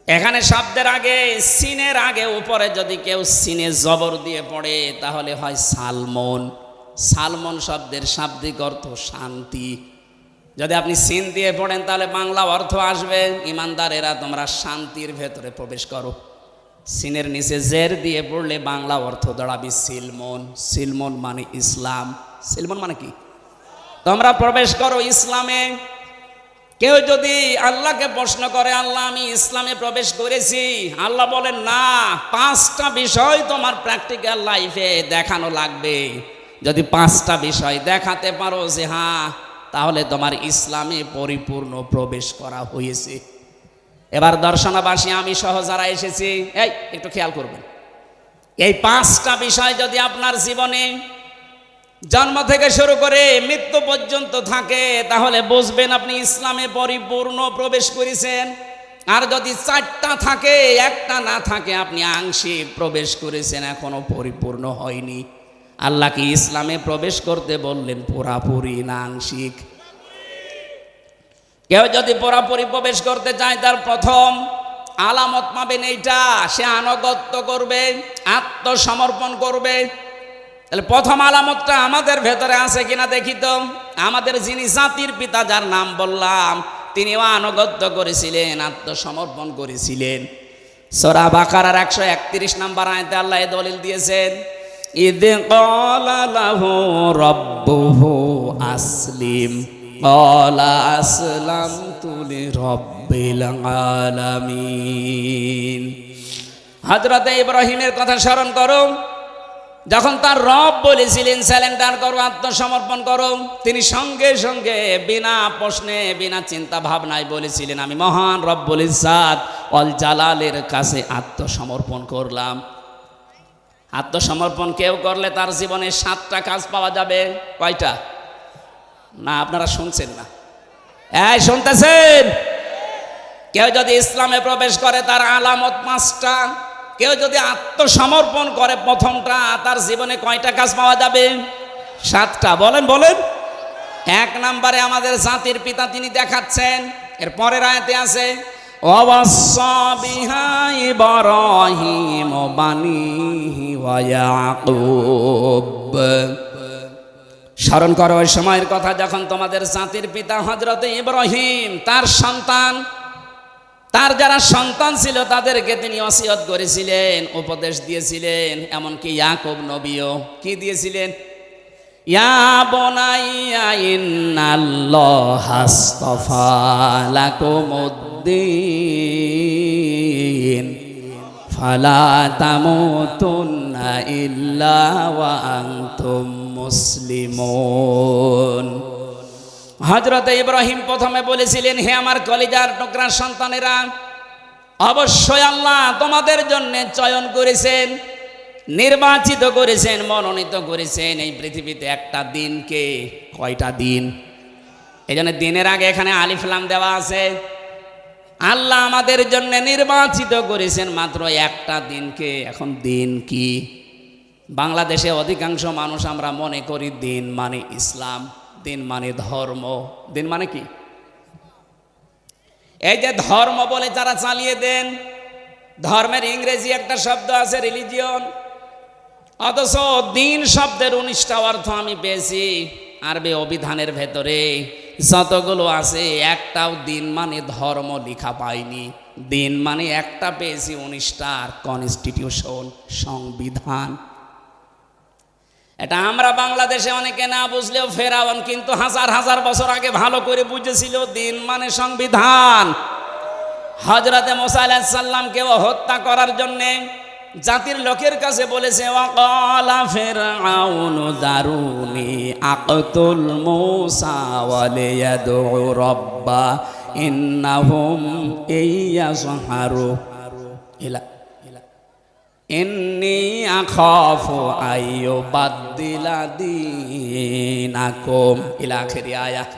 এখানে শব্দের আগে সিনের আগে উপরে যদি কেউ সিনে জবর দিয়ে পড়ে তাহলে হয় সালমন। সালমন শব্দের শাব্দিক অর্থ শান্তি। যদি আপনি সিন দিয়ে পড়েন তাহলে বাংলা অর্থ আসবে, ইমানদারেরা তোমরা শান্তির ভেতরে প্রবেশ করো। সিনের নিচে জের দিয়ে পড়লে বাংলা অর্থ দাঁড়াবে সিলমন। সিলমন মানে ইসলাম। সিলমন মানে কি? তোমরা প্রবেশ করো ইসলামে। কেউ যদি আল্লাহকে প্রশ্ন করে, আল্লাহ আমি ইসলামে প্রবেশ করেছি, আল্লাহ বলেন না, 5টা বিষয় তোমার প্র্যাকটিক্যাল লাইফে দেখানো লাগবে। যদি 5টা বিষয় দেখাতে পারো যে হ্যাঁ, তাহলে তোমার ইসলামে পরিপূর্ণ প্রবেশ করা হয়েছে। এবার দর্শনাবাসী আমি সহ যারা এসেছি, এই একটু খেয়াল করবেন, এই 5টা বিষয় যদি আপনার জীবনে জন্ম থেকে শুরু করে মৃত্যু পর্যন্ত থাকে তাহলে বুঝবেন আপনি ইসলামে পরিপূর্ণ প্রবেশ করেছেন। আর যদি 4টা থাকে, 1টা না থাকে, আপনি আংশিক প্রবেশ করেছেন, এখনো পরিপূর্ণ হয়নি। আল্লাহ কি ইসলামে প্রবেশ করতে বললেন পুরাপুরি না আংশিক? কেউ যদি পুরাপুরি প্রবেশ করতে চায় তার প্রথম আলামত পাবেন এইটা, সে আনুগত্য করবে, আত্মসমর্পণ করবে। তাহলে প্রথম আলামতটা আমাদের ভেতরে আছে কিনা দেখি তো। আমাদের যিনি জাতির পিতা যার নাম বললাম, তিনিও আনুগত্য করেছিলেন, আত্মসমর্পণ করেছিলেন। সূরা বাকারার 131 নম্বর আয়াতে আল্লাহ এই দলিল দিয়েছেন, ইদ ক্বালা লাহু রাব্বুহু আসলিম ক্বালা আসলামতু লিরাব্বিল আলামিন। হযরত ইব্রাহিমের কথা স্মরণ করো, যখন তার রব বলেছিলেন স্যালেন্ডার করো, আত্মসমর্পণ করো, তিনি সঙ্গে সঙ্গে বিনা প্রশ্নে বিনা চিন্তা ভাবনায় বলেছিলেন, আমি মহান রব্বুল ইজ্জাত ওয়াল জালালের কাছে আত্মসমর্পণ করলাম। আত্মসমর্পণ কেউ করলে তার জীবনে 7টা কাজ পাওয়া যাবে। কয়টা? না আপনারা শুনছেন না, এই শুনতেছেন? কেউ যদি ইসলামে প্রবেশ করে তার আলামত 5টা। কেউ যদি আত্মসমর্পণ করে প্রথমটা, তার জীবনে কয়টা কাজ পাওয়া যাবে? 7টা। বলেন বলেন। 1 নম্বরে আমাদের জাতির পিতা তিনি দেখাচ্ছেন, এর পরের আয়াতে আছে ওয়াসাসা বিহা ইব্রাহিম বানিহি ওয়া ইয়াকুব। স্মরণ করো ওই সময়ের কথা যখন তোমাদের জাতির পিতা হযরত ইব্রাহিম তার সন্তান, তার যারা সন্তান ছিল তাদেরকে তিনি ওসিয়ত করেছিলেন, উপদেশ দিয়েছিলেন। এমনকি ইয়াকুব নবীও কি দিয়েছিলেন? ইয়া বুনাইয়া ইন্নাল্লাহা আসতাফা লাকুমুদ্দিন ফালা তামুতুন্না ইল্লা ওয়া আনতুম মুসলিমুন। হযরত ইব্রাহিম প্রথমে বলেছিলেন, হে আমার কলিজার টুকরা সন্তানেরা, অবশ্যই আল্লাহ তোমাদের জন্য চয়ন করেছেন, নির্বাচিত করেছেন, মনোনীত করেছেন এই পৃথিবীতে একটা দিনকে। কয়টা দিন? এই জন্য দিনের আগে এখানে আলিফ লাম দেওয়া আছে। আল্লাহ আমাদের জন্য নির্বাচিত করেছেন মাত্র একটা দিনকে। এখন দিন কি? বাংলাদেশে অধিকাংশ মানুষ আমরা মনে করি দিন মানে ইসলাম, দিন মানে ধর্ম। দিন মানে কি? এই যে ধর্ম বলে যারা চালিয়ে দেন, ধর্মের ইংরেজি একটা শব্দ আছে রিলিজিয়ন, অথচ দিন শব্দের 19টা অর্থ আমি পেয়েছি আরবি অভিধানের ভেতরে। যতগুলো আছে একটাও দিন মানে ধর্ম লেখা পাইনি। দিন মানে একটা পেয়েছি 19টার, কনস্টিটিউশন, সংবিধান। এটা আমরা বাংলাদেশে অনেকে না বুঝলেও ফেরাউন কিন্তু হাজার হাজার বছর আগে ভালো করে বুঝেছিল দিন মানে সংবিধান। হযরতে মুসা আলাইহিস সালামকেও হত্যা করার জন্যে জাতির লোকের কাছে বলেছে, ওয়াকালা ফিরআউনু দারুনি আকতুল মুসা ওয়ালিয়াদউ রাব্বা ইন্নাহুম ইয়াসহারু ইলা ইন্নী আখাফু আইয়ুবাদদিলা দীনাকুম ইলা আখির আয়াত।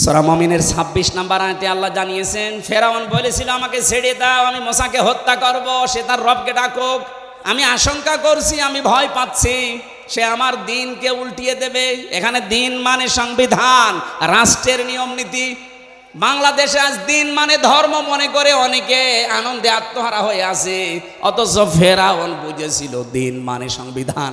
সূরা মুমিনের 26 নম্বর আয়াতে আল্লাহ জানিয়েছেন, ফেরাউন বলেছিল আমাকে ছেড়ে দাও, আমি মুসাকে হত্যা করব, সে তার রবকে ডাকুক। আমি আশঙ্কা করছি, আমি ভয় পাচ্ছি সে আমার দিনকে উল্টিয়ে দেবে। এখানে দিন মানে সংবিধান, রাষ্ট্রের নিয়ম নীতি। বাংলাদেশে আজ দিন মানে ধর্ম মনে করে অনেকে আনন্দে আত্মহারা হয়ে আছে, অথচ ফেরাউন বুঝেছিল দিন মানে সংবিধান।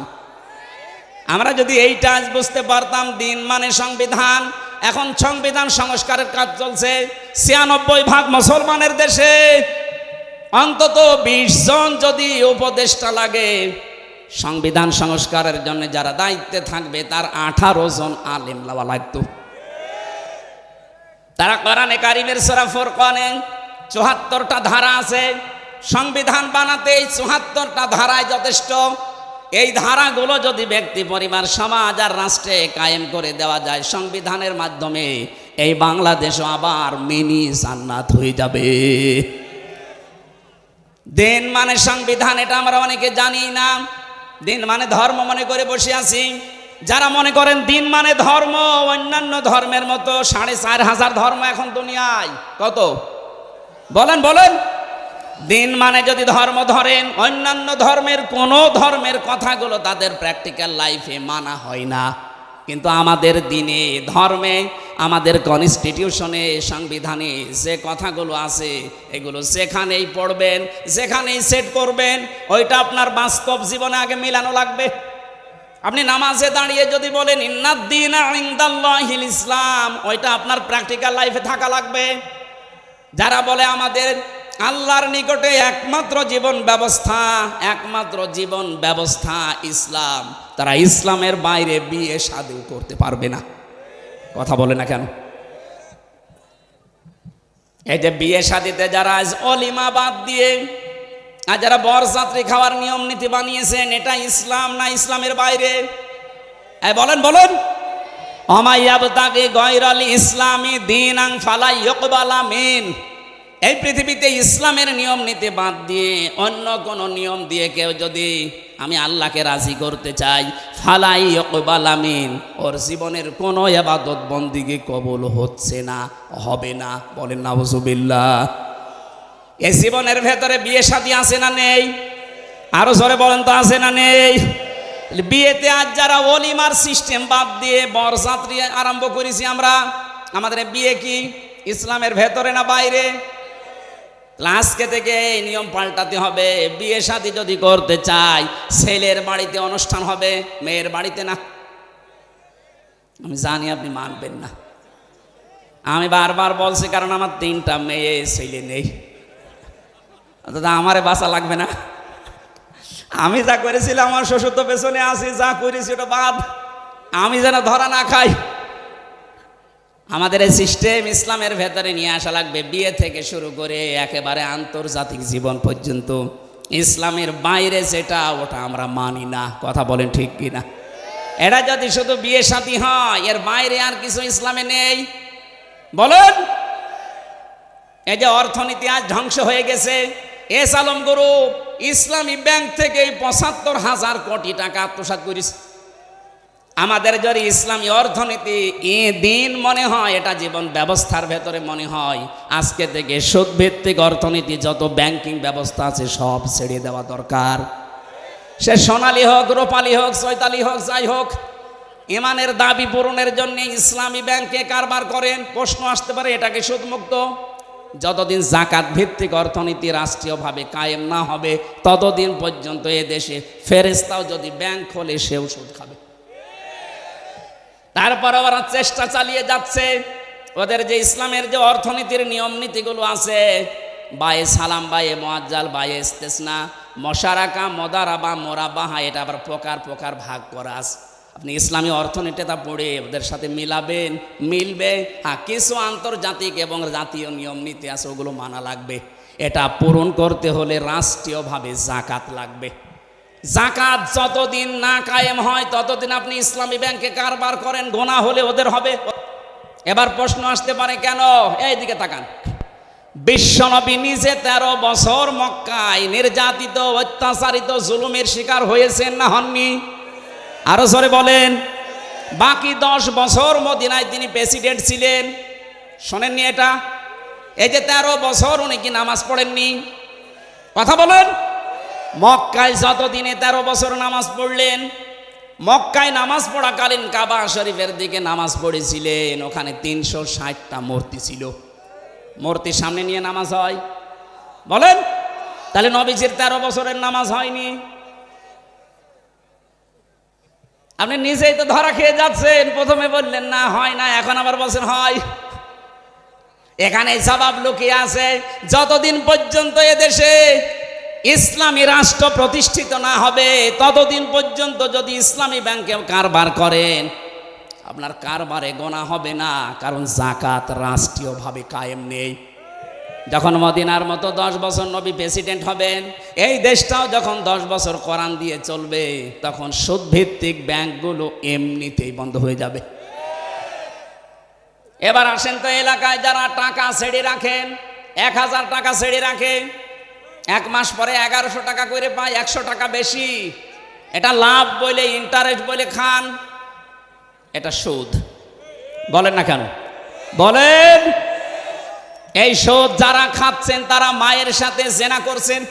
আমরা যদি এইটা আজ বুঝতে পারতাম দিন মানে সংবিধান। এখন সংবিধান সংস্কারের কাজ চলছে ৯৬% মুসলমানের দেশে, অন্তত ২০ জন যদি উপদেষ্টা লাগে সংবিধান সংস্কারের জন্য, যারা দায়িত্বে থাকবে তার ১৮ জন আলেম লাওয়া লাগতো। তারা কোরআনে কারিমের সূরা ফুরকানে ৭৪টা ধারা আছে, সংবিধান বানাতে এই ৭৪টা ধারায় যথেষ্ট। এই ধারাগুলো যদি ব্যক্তি, পরিবার, সমাজ আর রাষ্ট্রে কায়েম করে দেওয়া যায় সংবিধানের মাধ্যমে, এই বাংলাদেশও আবার মিনি জান্নাত হয়ে যাবে। দিন মানে সংবিধান, এটা আমরা অনেকে জানি না। দিন মানে ধর্ম মনে করে বসে আছি। যারা মনে করেন দিন মানে ধর্ম, অন্যান্য ধর্মের মতো ৪৫০০ ধর্ম এখন দুনিয়ায়। কত বলেন বলেন? দিন মানে যদি ধর্ম ধরেন, অন্যান্য ধর্মের কোন ধর্মের কথাগুলো তাদের প্র্যাকটিক্যাল লাইফে মানা হয় না, কিন্তু আমাদের দিনে, ধর্মে, আমাদের কনস্টিটিউশনে, সংবিধানে যে কথাগুলো আছে এগুলো যেখানেই পড়বেন, যেখানেই সেট করবেন, ওইটা আপনার বাস্তব জীবনে আগে মিলানো লাগবে। আপনি নামাজে দাঁড়িয়ে যদি বলেন ইন্নাদ-দীনা ইনদাল্লাহিল ইসলাম, ওইটা আপনার প্র্যাকটিক্যাল লাইফে থাকা লাগবে। যারা বলে আমাদের আল্লাহর নিকটে একমাত্র জীবন ব্যবস্থা ইসলাম, তারা ইসলামের বাইরে বিয়ে শাদী করতে পারবে না। কথা বলে না কেন? এই যে বিয়ে শাদীতে যারা আজ অলিমা বাদ দিয়ে আর যারা বরযাত্রী খাওয়ার নিয়ম নীতি বানিয়েছেন, এটা ইসলাম না ইসলামের বাইরে? বলেন বলেন। অমাইয়াবতাগি গায়রাল ইসলামি দীনান ফালা ইউকবালা মিন। এই পৃথিবীতে ইসলামের নিয়ম নীতি বাদ দিয়ে অন্য কোন নিয়ম দিয়ে কেউ যদি আমি আল্লাহকে রাজি করতে চাই, ফালা ইউকবালা মিন, ওর জীবনের কোনো ইবাদত বন্দেগী কবুল হচ্ছে না, হবে না। বলেন নাউজুবিল্লাহ। এই জীবনের ভেতরে বিয়ে শাদী আছে না নেই? আরো জোরে বলেন তো, আছে না নেই? বিয়েতে আজ যারা ওলিমার সিস্টেম বাদ দিয়ে বরযাত্রী আরম্ভ করেছি আমরা, আমাদের বিয়ে কি ইসলামের ভেতরে না বাইরে? আজকে থেকে এই নিয়ম পাল্টাতে হবে। বিয়ে শাদী যদি করতে চাই, ছেলের বাড়িতে অনুষ্ঠান হবে, মেয়ের বাড়িতে না। আমি জানি আপনি মানবেন না, আমি বারবার বলছি, কারণ আমার 3টা মেয়ে, ছেলে নেই। দাদা আমারে বাঁচা লাগবে না। আমি যা করেছিলাম, আমার শ্বশুর তো পেছনে আছি, যা করেছি ওটা বাদ, আমি যেন ধরা না খাই। আমাদের এই সিস্টেম ইসলামের ভেতরে নিয়ে আসা লাগবে, বিয়ে থেকে শুরু করে একেবারে আন্তর্জাতিক জীবন পর্যন্ত। ইসলামের বাইরে যেটা, ওটা আমরা মানি না। কথা বলেন ঠিক কিনা? এটা যদি শুধু বিয়ে শাদী হয়, এর বাইরে আর কিছু ইসলামে নেই। বলেন। এই যে অর্থনীতি আজ ধ্বংস হয়ে গেছে, এস আলম গ্রুপ ইসলামী ব্যাংক থেকে ৭৫,০০০ কোটি টাকা আত্মসাৎ করেছে। আমাদের যদি ইসলামী অর্থনীতি দিন মনে হয়, এটা জীবন ব্যবস্থার ভেতরে মনে হয়, আজকে থেকে সুদ ভিত্তিক অর্থনীতি, যত ব্যাংকিং ব্যবস্থা আছে সব ছেড়ে দেওয়া দরকার। সে সোনালী হোক, রূপালী হোক, চৈতালি হোক, যাই হোক, ইমানের দাবি পূরণের জন্য ইসলামী ব্যাংকে কারবার করেন। প্রশ্ন আসতে পারে, এটা কি সুদমুক্ত? যতদিন জাকাত ভিত্তিক অর্থনীতি রাষ্ট্রীয়ভাবে কায়েম না হবে, ততদিন পর্যন্ত এ দেশে ফেরেশতাও যদি ব্যাংক খোলে, সেও সুদ খাবে। তারপর ওরা চেষ্টা চালিয়ে যাচ্ছে, ওদের যে ইসলামের যে অর্থনীতির নিয়ম নীতিগুলো আছে, বায়ে সালাম, বায়ে মুআজ্জাল, বায়ে ইস্তেসনা, মশারাকা, মদারাবা, মোরাবাহা, এটা আবার প্রকার প্রকার ভাগ করা আছে। আপনি ইসলামী অর্থনীতিটা পড়ে ওদের সাথে মিলাবেন, মিলবে। হ্যাঁ, কিছু আন্তর্জাতিক এবং জাতীয় নিয়ম নীতি আছে, ওগুলো মানা লাগবে। এটা পূরণ করতে হলে রাষ্ট্রীয়ভাবে জাকাত লাগবে। জাকাত যতদিন না কায়েম হয় ততদিন আপনি ইসলামী ব্যাংকে কারবার করেন, গোনা হলে ওদের হবে। এবার প্রশ্ন আসতে পারে কেন? এইদিকে তাকান। বিশ্বনবী নিজে 13 বছর মক্কায় নির্যাতিত, অত্যাচারিত, জুলুমের শিকার হয়েছেন না হননি? আরো জোরে বলেন। বাকি 10 বছর মদিনায় তিনি প্রেসিডেন্ট ছিলেন, শোনেননি এটা? এই যে 13 বছর উনি কি নামাজ পড়েননি? কথা বলেন। মক্কায় যতদিনে 13 বছর নামাজ পড়লেন, মক্কায় নামাজ পড়াকালীন কাবা শরীফের দিকে নামাজ পড়েছিলেন। ওখানে 360টা মূর্তি ছিল। মূর্তির সামনে নিয়ে নামাজ হয়? বলেন। তাহলে নবীজির 13 বছরের নামাজ হয়নি? আপনি নিজেই তো ধরা খেয়ে যাচ্ছেন। প্রথমে বললেন না হয় না, এখন আবার বলছেন হয়। এখানে জবাব লুকিয়ে আছে। যতদিন পর্যন্ত এদেশে ইসলামী রাষ্ট্র প্রতিষ্ঠিত না হবে ততদিন পর্যন্ত যদি ইসলামী ব্যাংকে কারবার করেন আপনার কারবারে গোনা হবে না, কারণ জাকাত রাষ্ট্রীয়ভাবে কায়েম নেই। যখন মদিনার মতো 10 বছর নবী প্রেসিডেন্ট হবেন, এই দেশটাও যখন 10 বছর কোরআন দিয়ে চলবে, তখন সুদভিত্তিক ব্যাংকগুলো এমনিতেই বন্ধ হয়ে যাবে। এবার আসেন তো, এলাকায় যারা টাকা ছেড়ে রাখেন, 1000 টাকা ছেড়ে রাখে, 1 মাস পরে 1100 টাকা করে পায়, 100 টাকা বেশি। এটা লাভ বলে, ইন্টারেস্ট বলে খান, এটা সুদ। বলেন না কেন? বলেন। এই সুদ যারা খাচ্ছেন তারা মায়ের সাথে জেনা করছেন।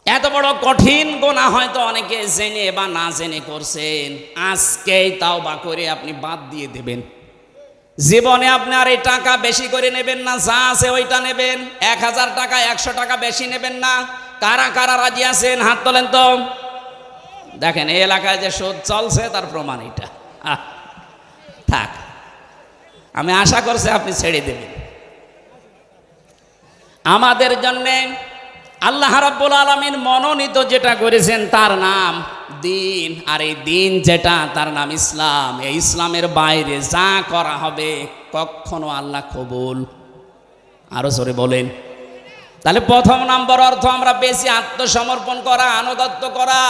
এত বড় কঠিন গুনাহ হয়তো অনেকে জেনে বা না জেনে করছেন। আজকেই তাওবা করে আপনি বাদ দিয়ে দেবেন। জীবনে আপনি আর এই টাকা বেশি করে নেবেন না, যা আছে ওইটা নেবেন। 1000 টাকা 100 টাকা বেশি নেবেন না। কারা কারা রাজি আছেন হাত তোলেন তো। দেখেন এই এলাকায় যে সুদ চলছে তার প্রমাণ এটা। থাক, আমি আশা করছি আপনি ছেড়ে দেবেন। আমাদের জন্য আল্লাহ রাব্বুল আলামিন মনোনীত যেটা করেছেন তার নাম দিন, আর এই দিন যেটা তার নাম ইসলাম। এই ইসলামের বাইরে যা করা হবে কখনো আল্লাহ কবুল। আরো জোরে বলেন। তাহলে প্রথম নম্বর অর্থ আমরা বেশি আত্মসমর্পণ করা, আনুগত্য করা।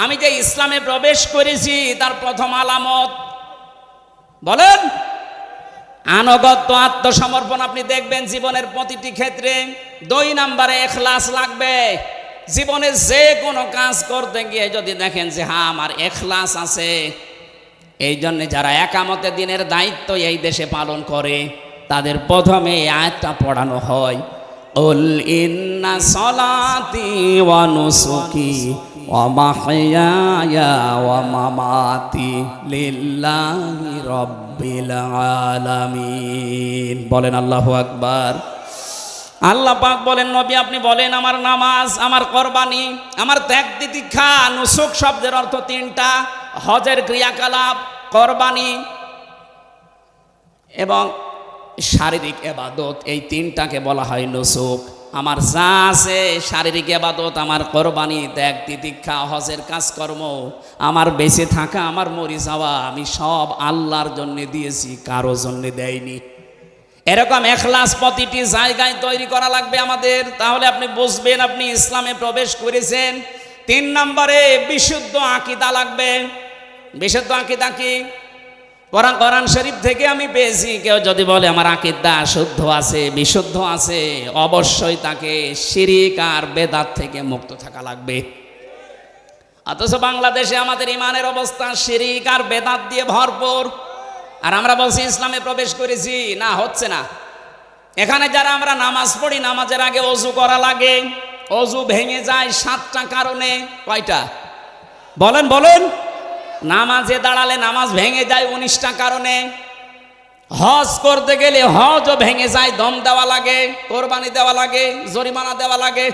আমি যে ইসলামে প্রবেশ করেছি তার প্রথম আলামত বলেন আনুগত্য, আত্মসমর্পণ। আপনি দেখবেন জীবনের প্রতিটি ক্ষেত্রে 2 নম্বরে ইখলাস লাগবে। জীবনে যে কোনো কাজ করতে গিয়ে যদি দেখেন যে হ্যাঁ আমার ইখলাস আছে, এই জন্য যারা একামতে দিনের দায়িত্ব এই দেশে পালন করে তাদের প্রথমে এই আয়াতটা পড়ানো হয়, উল ইন্না সলাতি ওয়া নুসুকি ওয়া মাহইয়ায়া ওয়া মামাতি লিল্লাহি রাব্বিল আলামিন। বলেন আল্লাহু আকবার। আল্লাহ পাক বলেন নবী আপনি বলেন আমার নামাজ, আমার কোরবানি, আমার ত্যাগ তিতিক্ষা। নুসুক শব্দের অর্থ 3টা, হজের ক্রিয়াকলাপ, কোরবানি এবং শারীরিক ইবাদত। এই 3টাকে বলা হয় নুসুক। আমার যা আছে শারীরিক ইবাদত, আমার কোরবানি, ত্যাগ তিতিক্ষা, হজের কাজকর্ম, আমার বেঁচে থাকা, আমার মরে যাওয়া, আমি সব আল্লাহর জন্য দিয়েছি, কারো জন্য দেয়নি। এরকম ইখলাস প্রতিটি জায়গায় তৈরি করা লাগবে আমাদের। তাহলে আপনি বুঝবেন আপনি ইসলামে প্রবেশ করেছেন। 3 নম্বরে বিশুদ্ধ আকীদা লাগবে। বিশুদ্ধ আকীদা কি? কোরআন শরীফ থেকে আমি পেয়েছি। কেউ যদি বলে আমার আকীদা শুদ্ধ আছে, বিশুদ্ধ আছে, অবশ্যই তাকে শিরিক আর বেদাত থেকে মুক্ত থাকা লাগবে। অথচ বাংলাদেশে আমাদের ইমানের অবস্থা শিরিক আর বেদাত দিয়ে ভরপুর, আর আমরা বলছি ইসলামে প্রবেশ করেছি। না, হচ্ছে না। এখানে যারা আমরা নামাজ পড়ি, নামাজের আগে ওযু করা লাগে। ওযু ভেঙে যায় 7টা কারণে। কয়টা? বলেন বলেন। নামাজে দাঁড়ালে নামাজ ভেঙে যায় 19টা কারণে। হজ করতে গেলে হজও ভেঙে যায়, দম দেওয়া লাগে, কোরবানি দেওয়া লাগে, জরিমানা দেওয়া লাগে।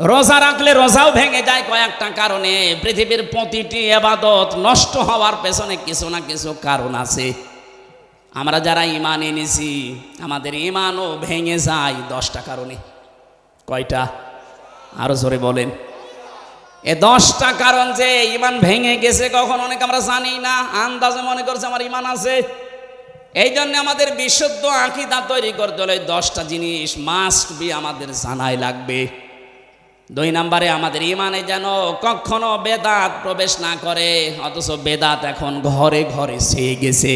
রোজা রাখলে রোজাও ভেঙে যায় কয়েকটা কারণে। পৃথিবীর প্রতিটি ইবাদত নষ্ট হওয়ার পেছনে কিছু না কিছু কারণ আছে। আমরা যারা ঈমান এনেছি আমাদের ঈমানও ভেঙে যায় 10টা কারণে। কয়টা? আরো জোরে বলেন। এ 10টা কারণ যে ইমান ভেঙে গেছে কখন অনেক আমরা জানি না, আন্দাজে মনে করছে আমার ইমান আছে। এই জন্য আমাদের বিশুদ্ধ আকীদা তৈরি করতে হলে 10টা জিনিস মাস্ট বি আমাদের জানাই লাগবে। 2 নম্বরে আমাদের ইমানে যেন কখনো বেদাত প্রবেশ না করে, অথচ বেদাত এখন ঘরে ঘরে ছেয়ে গেছে।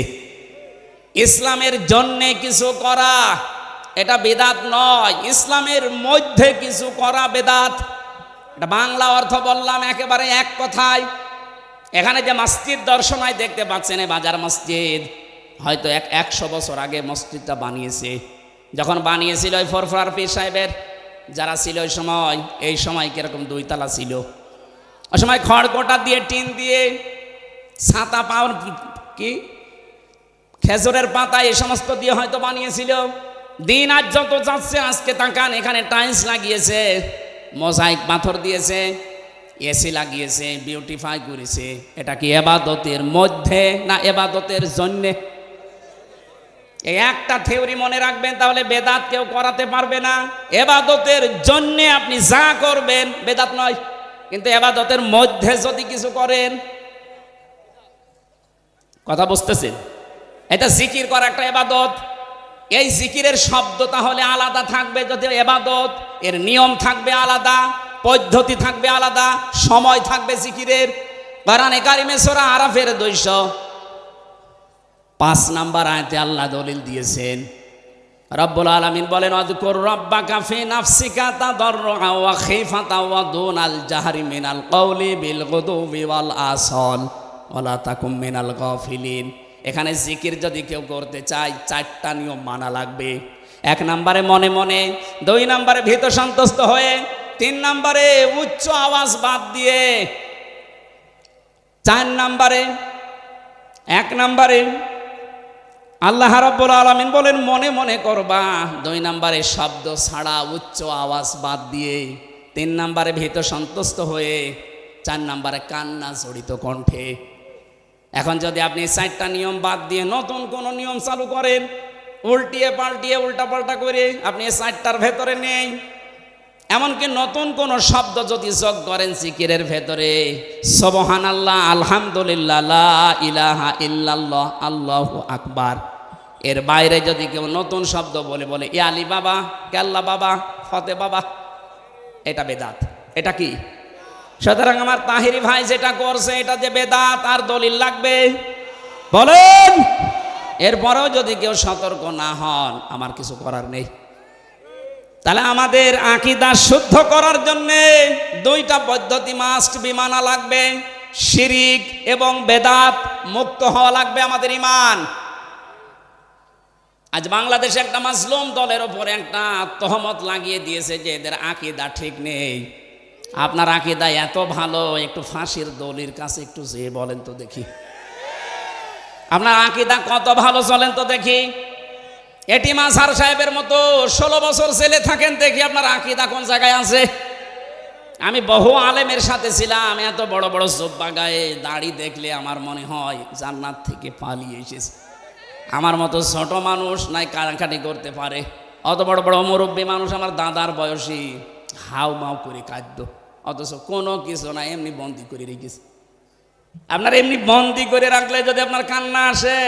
ইসলামের জন্যে কিছু করা এটা বেদাত নয়, ইসলামের মধ্যে কিছু করা বেদাত। এটা বাংলা অর্থ বললাম একেবারে এক কথায়। এখানে যে মসজিদ দর্শনায় দেখতে পাচ্ছেন, বাজার মসজিদ, হয়তো 100 বছর আগে মসজিদটা বানিয়েছে। যখন বানিয়েছিল ওই ফরফরার পীর সাহেবের যারা ছিল ওই সময়, এই সময় কিরকম 2 তলা ছিল, ওই সময় খড়কোটা দিয়ে টিন দিয়ে ছাতা পাওয়ার কি খেজুরের পাতা এই সমস্ত দিয়ে হয়তো বানিয়েছিল। দিন আজ যত যাচ্ছে, আজকে তাকান এখানে টাইলস লাগিয়েছে, মোজাইক পাথর দিয়েছে, এসি লাগিয়েছে, বিউটিফাই করেছে। এটা কি ইবাদতের মধ্যে না ইবাদতের জন্যে? এই একটা থিওরি মনে রাখবেন, তাহলে বেদাত কেউ করাতে পারবে না। ইবাদতের জন্যে আপনি যা করবেন বেদাত নয়, কিন্তু ইবাদতের মধ্যে যদি কিছু করেন, কথা বুঝতেছেন? এটা জিকির করা একটা ইবাদত। এই জিকিরের শব্দ তাহলে আলাদা থাকবে যদি ইবাদত, এর নিয়ম থাকবে আলাদা, পদ্ধতি থাকবে আলাদা, সময় থাকবে জিকিরের। কোরআনে কারিমে সূরা আরাফের 205 নম্বর আয়াতে আল্লাহ দলিল দিয়েছেন। রব্বুল আলামিন বলেন, আযকুর রাব্বাকা ফি নাফসিকা তাদাররুআ ওয়া খিফাতা ওয়া দুনাল জাহরি মিনাল কওলি বিল গুদুবি ওয়াল আসল ওয়া লা তাকুম মিনাল গাফিলিন। এখানে জিকির যদি কেউ করতে চায় 4টা নিয়ম মানা লাগবে। 1 নম্বরে মনে মনে, 2 নম্বরে ভীত সন্তুষ্ট হয়ে, 3 নম্বরে উচ্চ আওয়াজ বাদ দিয়ে, 4 নম্বরে 1 নম্বরে আল্লাহ রাব্বুল আলামিন বলেন মনে মনে করবা, 2 নম্বরে শব্দ ছাড়া উচ্চ আওয়াজ বাদ দিয়ে, 3 নম্বরে ভীত সন্তুষ্ট হয়ে, 4 নম্বরে কান্না জড়িত কণ্ঠে। এখন যদি আপনি 4টা নিয়ম বাদ দিয়ে নতুন কোন নিয়ম চালু করেন, উল্টিয়ে পাল্টিয়ে উল্টাপাল্টা করে, আপনি 4টার ভেতরে নেই। এমনকি নতুন কোন শব্দ যদি যোগ করেন জিকিরের ভেতরে, সুবহানাল্লাহ, আলহামদুলিল্লাহ, লা ইলাহা ইল্লাল্লাহ, আল্লাহু আকবার, এর বাইরে যদি কেউ নতুন শব্দ বলে ইয়া আলী বাবা, কেল্লা বাবা, ফতে বাবা, এটা বেদাত। এটা কি? সুতরাং আমার তাহিরি ভাই যেটা করছে এটা যে বেদাত, আর দলিল লাগবে বলেন। এরপরেও যদি কেউ সতর্ক না হন, আমার কিছু করার নেই। তাহলে আমাদের আকীদা শুদ্ধ করার জন্য 2টা পদ্ধতি মাস্ট বি মানা লাগবে। শিরিক এবং বেদাত মুক্ত হওয়া লাগবে আমাদের ইমান। আজ বাংলাদেশে একটা মাজলুম দলের উপরে একটা তহমত লাগিয়ে দিয়েছে যে এদের আকীদা ঠিক নেই। আপনার আকীদা এত ভালো, একটু ফাঁসির দলির কাছে একটু যেয়ে বলেন তো দেখি, আপনার আকীদা কত ভালো চলেন তো দেখি। এটি মাঝার সাহেবের মতো 16 বছর ছেলে থাকেন, দেখি আপনার আকীদা কোন জায়গায় আছে। আমি বহু আলেমের সাথে ছিলাম, এত বড় বড় জুব্বা গায়ে দাড়ি দেখলে আমার মনে হয় জান্নাত থেকে পালিয়ে এসেছে। আমার মতো ছোট মানুষ নাই কানাকানি করতে পারে, অত বড় বড় মুরব্বী মানুষ আমার দাদার বয়সী হাউ মাউ করে কাঁদ্য, অথচ কোনো কিছু না, এমনি বন্দি করে রেখেছে। আপনার এমনি বন্দি করে রাখলে যদি আপনার কান্না আসে,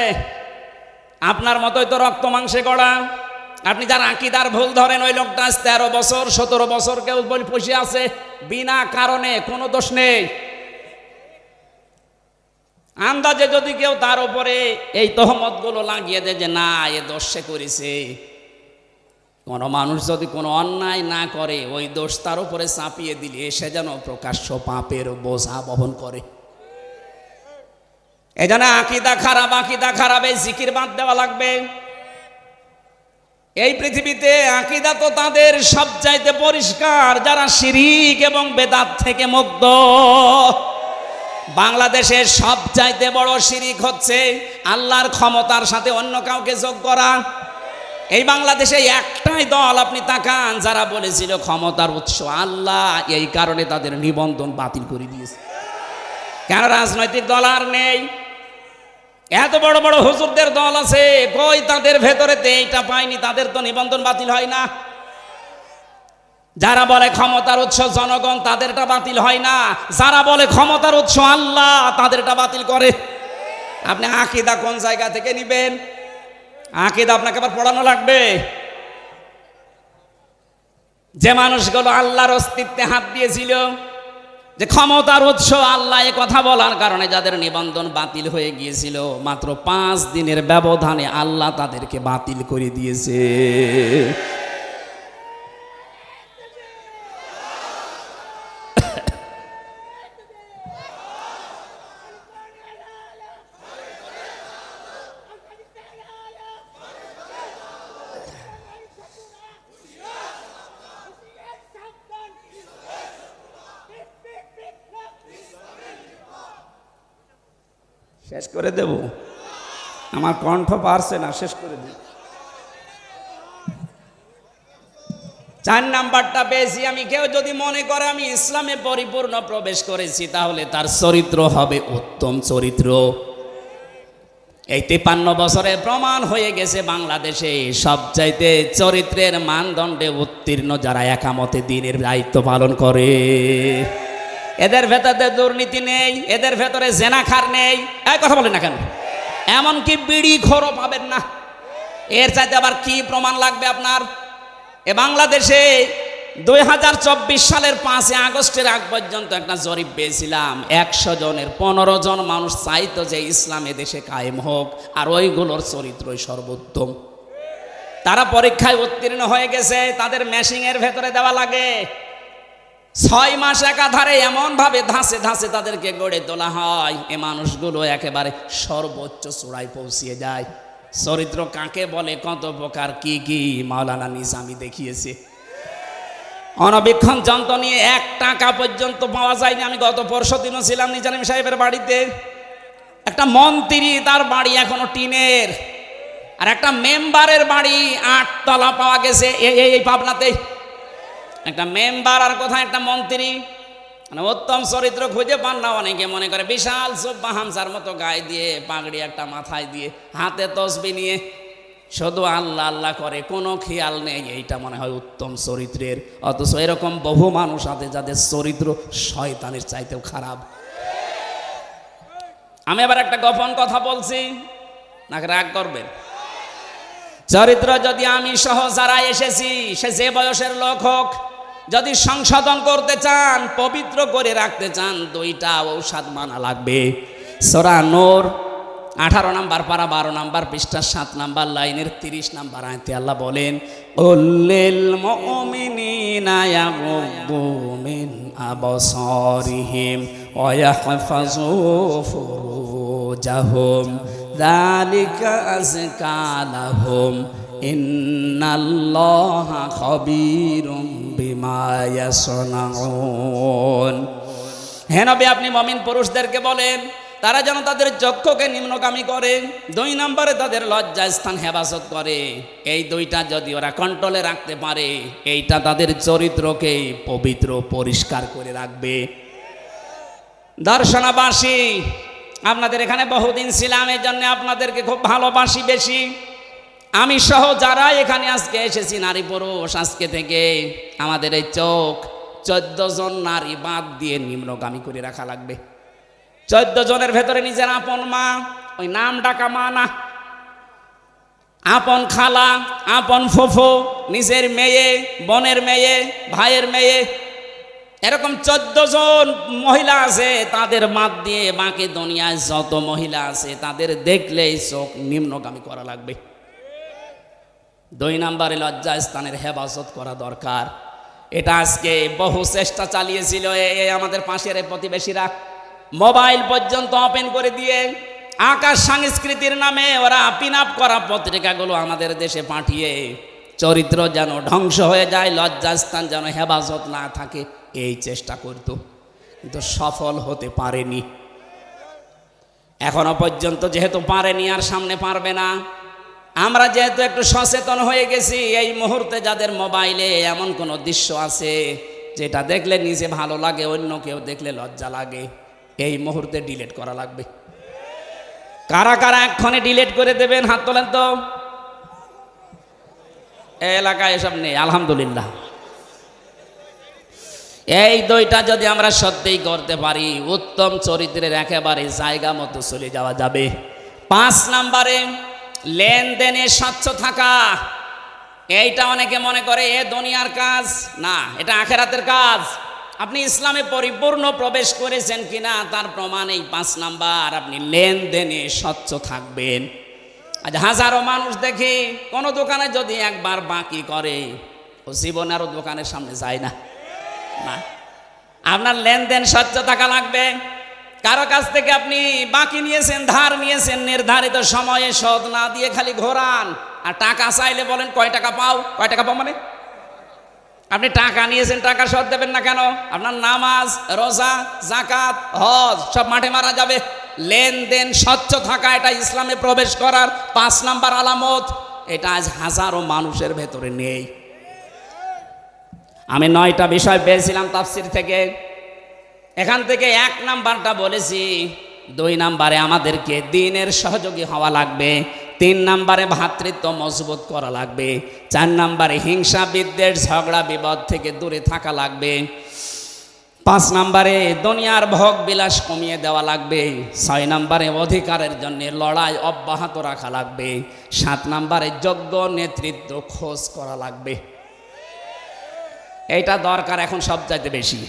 আপনার মতোই তো রক্ত মাংসে গড়া। আপনি যার আকীদার ভুল ধরেন, ওই লোকটা 13 বছর 17 বছর কেউ বলে বসে আছে, বিনা কারণে, কোনো দোষ নেই। আন্দাজে যদি কেউ তার উপরে এই তহমতগুলো লাগিয়ে দেয় যে না এ দোষ সে করেছে, কোনো মানুষ যদি কোনো অন্যায় না করে, ওই দোষ তার উপরে চাপিয়ে দিলে সে যেন প্রকাশ্য পাপের বোঝা বহন করে। এই জন্য আকীদা খারাপ, এই জিকির বাদ দেওয়া লাগবে। এই পৃথিবীতে আকীদা তো তাদের সবচাইতে পরিষ্কার যারা শিরিক এবং বেদাত থেকে মুক্ত। বাংলাদেশের সবচাইতে বড় শিরিক হচ্ছে আল্লাহর ক্ষমতার সাথে অন্য কাউকে যোগ করা। এই বাংলাদেশে একটাই দল আপনি তাকান যারা বলেছিল ক্ষমতার উৎস আল্লাহ, এই কারণে তাদের নিবন্ধন বাতিল করে দিয়েছে। কেন? রাজনৈতিক দল আর নেই। এত বড় বড় হুজুরদের দল আছে, কই তাদের ভেতরে এইটা পায়নি, তাদের তো নিবন্ধন বাতিল হয় না। যারা বলে ক্ষমতার উৎস জনগণ, তাদেরটা বাতিল হয় না। যারা বলে ক্ষমতার উৎস আল্লাহ, তাদেরটা বাতিল করে। আপনি আকীদা কোন জায়গা থেকে নিবেন? আকীদা আপনাকে আবার পড়ানো লাগবে। যে মানুষগুলো আল্লাহর অস্তিত্বে হাত দিয়েছিল, যে ক্ষমতার উৎস আল্লাহ, এ কথা বলার কারণে যাদের নিবন্ধন বাতিল হয়ে গিয়েছিল, মাত্র 5 দিনের ব্যবধানে আল্লাহ তাদেরকে বাতিল করে দিয়েছে। শেষ করে দেব, আমার কণ্ঠ পারছে না, শেষ করে দেব। 4 নাম্বারটা পেয়েছি আমি। কেউ যদি মনে করে আমি ইসলামে পরিপূর্ণ প্রবেশ করেছি, তাহলে তার চরিত্র হবে উত্তম চরিত্র। এই 53 বছরে প্রমাণ হয়ে গেছে বাংলাদেশে সবচাইতে চরিত্রের মানদণ্ডে উত্তীর্ণ যারা একামতে দ্বীনের দায়িত্ব পালন করে। এদের ভেতরে দুর্নীতি নেই, এদের ভেতরে জেনাখার নেই। এই কথা বলেন না কেন? এমনকি বিড়ি খোরও পাবেন না। এর চাইতে আবার কি প্রমাণ লাগবে আপনার? এ বাংলাদেশে 2024 সালের 5 আগস্টের আগ পর্যন্ত একটা জরিপ পেয়েছিলাম। 100 জনের 15 জন মানুষ চাইতো যে ইসলাম দেশে কায়েম হোক, আর ওইগুলোর চরিত্রই সর্বোত্তম। তারা পরীক্ষায় উত্তীর্ণ হয়ে গেছে। তাদের মেশিনের ভেতরে দেওয়া লাগে। 6 মাস একাধারে এমন ভাবে ধাঁচে ধাঁচে তাদেরকে গড়ে তোলা হয়, এ মানুষগুলো একেবারে সর্বোচ্চ চূড়ায় পৌঁছিয়ে যায়। চরিত্র কাকে বলে, কত প্রকার, কি কি মাওলানা নিজামী দেখিয়েছে। অনবীক্ষণ যন্ত্র নিয়ে 1 টাকা পর্যন্ত পাওয়া যায়নি। আমি গত পরশুদিনও ছিলাম নিজামী সাহেবের বাড়িতে। একটা মন্ত্রী, তার বাড়ি এখনো টিনের, আর একটা মেম্বারের বাড়ি 8 তলা পাওয়া গেছে এই পাবনাতে। একটা মেম্বার আর কোথায় একটা মন্ত্রী। মানে উত্তম চরিত্র খুঁজে পান না অনেকে। মনে করে বিশাল জুব্বা হামসার মতো গায়ে দিয়ে, পাগড়ি একটা মাথায় দিয়ে, হাতে তসবিহ নিয়ে শুধু আল্লাহ আল্লাহ করে, কোনো খেয়াল নেই। এইটা মনে হয় উত্তম চরিত্রের। অথচ এরকম বহু মানুষ আছে যাদের চরিত্র শয়তানের চাইতেও খারাপ। আমি আবার একটা গোপন কথা বলছি, নাকি রাগ করবেন? চরিত্র যদি আমি সহ যারা এসেছি, সে যে বয়সের লোক হোক, যদি সংশোধন করতে চান, পবিত্র করে রাখতে চান, 2টা ঔষধ মানা লাগবে। সূরা নূর 18 নম্বর পারা 12 নম্বর পৃষ্ঠা 7 নম্বর লাইনের 30 নম্বর আয়াতে আল্লাহ বলেন, উল্লিল মুমিনিনা ইয়াগুদ্দু মিন আবসারিহিম ওয়া ইয়াহফাযু ফুরুজাহুম যালিকা আযকা লাহুম ইন্নাল্লাহা খাবীরুম বিমা ইয়াসনাউন। হে নবী, আপনি মুমিন পুরুষদেরকে বলেন তারা যেন তাদের চক্ষুকে নিম্নগামী করে, 2 নম্বরে তাদের লজ্জা স্থান হেফাজত করে। এই 2টা যদি ওরা কন্ট্রোলে রাখতে পারে, এইটা তাদের চরিত্রকে পবিত্র পরিষ্কার করে রাখবে। দর্শনাবাসী, আপনাদের এখানে বহুদিন ছিলাম, এই জন্য আপনাদেরকে খুব ভালোবাসি বেশি। আমি সহ যারা এখানে আজকে এসেছি, নারী পুরুষ, আজকে থেকে আমাদের এই চোখ 14 জন নারী বাদ দিয়ে নিম্নগামী করে রাখা লাগবে। 14 জনের ভেতরে নিজের আপন মা, ওই নাম ডাকা মা না, আপন খালা, আপন ফুফু, নিজের মেয়ে, বোনের মেয়ে, ভাইয়ের মেয়ে, এরকম 14 জন মহিলা আছে। তাদের বাদ দিয়ে বাকি দুনিয়ায় যত মহিলা আছে, তাদের দেখলেই চোখ নিম্নগামী করা লাগবে। 2 নম্বরে লজ্জা স্থানের হেফাজত করা দরকার। এটা আজকে বহু চেষ্টা চালিয়েছিল আমাদের পাশের প্রতিবেশীরা। মোবাইল পর্যন্ত ওপেন করে দিয়ে আকাশ সংস্কৃতির নামে ওরা পিন আপ করা পত্রিকাগুলো আমাদের দেশে পাঠিয়ে চরিত্র যেন ধ্বংস হয়ে যায়, লজ্জাস্থান যেন হেফাজত না থাকে, এই চেষ্টা করত, কিন্তু সফল হতে পারেনি। এখনো পর্যন্ত যেহেতু পারেনি, আর সামনে পারবে না। আমরা যেহেতু একটু সচেতন হয়ে গেছি, এই মুহূর্তে যাদের মোবাইলে এমন কোনো দৃশ্য আছে যেটা দেখলে নিজে ভালো লাগে, অন্য কেউ দেখলে লজ্জা লাগে, এই মুহূর্তে ডিলিট করা লাগবে। কারা কারা এক্ষণে ডিলিট করে দেবেন হাত তোলেন তো। এলাকায় এসব নেই, আলহামদুলিল্লাহ। এই দুইটা যদি আমরা সত্যিই করতে পারি, উত্তম চরিত্রের একেবারে জায়গা মতো চলে যাওয়া যাবে। 5 নম্বরে লেনদেনে স্বচ্ছ থাকা। এইটা অনেকে মনে করে এ দুনিয়ার কাজ না, এটা আখেরাতের কাজ। আপনি ইসলামে পরিপূর্ণ প্রবেশ করেছেন কিনা তার প্রমাণ এই 5 নাম্বার, আপনি লেনদেনে স্বচ্ছ থাকবেন। আজ হাজারো মানুষ দেখি কোনো দোকানে যদি একবার বাকি করে ও জীবনে আরো দোকানের সামনে যায় না। না, আপনার লেনদেন স্বচ্ছ থাকা লাগবে। কারো কাছ থেকে আপনি বাকি নিয়েছেন, ধার নিয়েছেন, নির্ধারিত সময়ে শোধ না দিয়ে খালি ঘোরান, আর টাকা চাইলে বলেন কয় টাকা পাও, কয় টাকা পাও মানে আপনি টাকা নিয়েছেন, টাকা শোধ দেবেন না কেন? আপনার নামাজ, রোজা, যাকাত, হজ সব মাঠে মারা যাবে। লেনদেন স্বচ্ছ থাকা, এটা ইসলামে প্রবেশ করার 5 নাম্বার আলামত। এটা আজ হাজারো মানুষের ভেতরে নেই। আমি 9টা বিষয় পেয়েছিলাম তাফসির থেকে, এখান থেকে 1 নাম্বারটা বলেছি। 2 নাম্বারে আমাদেরকে দ্বীনের সহযোগী হওয়া লাগবে। 3 নাম্বারে ভ্রাতৃত্ব মজবুত করা লাগবে। 4 নাম্বারে হিংসা বিদ্বেষ ঝগড়া বিবাদ থেকে দূরে থাকা লাগবে। 5 নাম্বারে দুনিয়ার ভোগ বিলাস কমিয়ে দেওয়া লাগবে। 6 নাম্বারে অধিকারের জন্য লড়াই অব্যাহত রাখা লাগবে। 7 নাম্বারে যোগ্য নেতৃত্ব খোঁজ করা লাগবে। এইটা দরকার এখন সবচাইতে বেশি।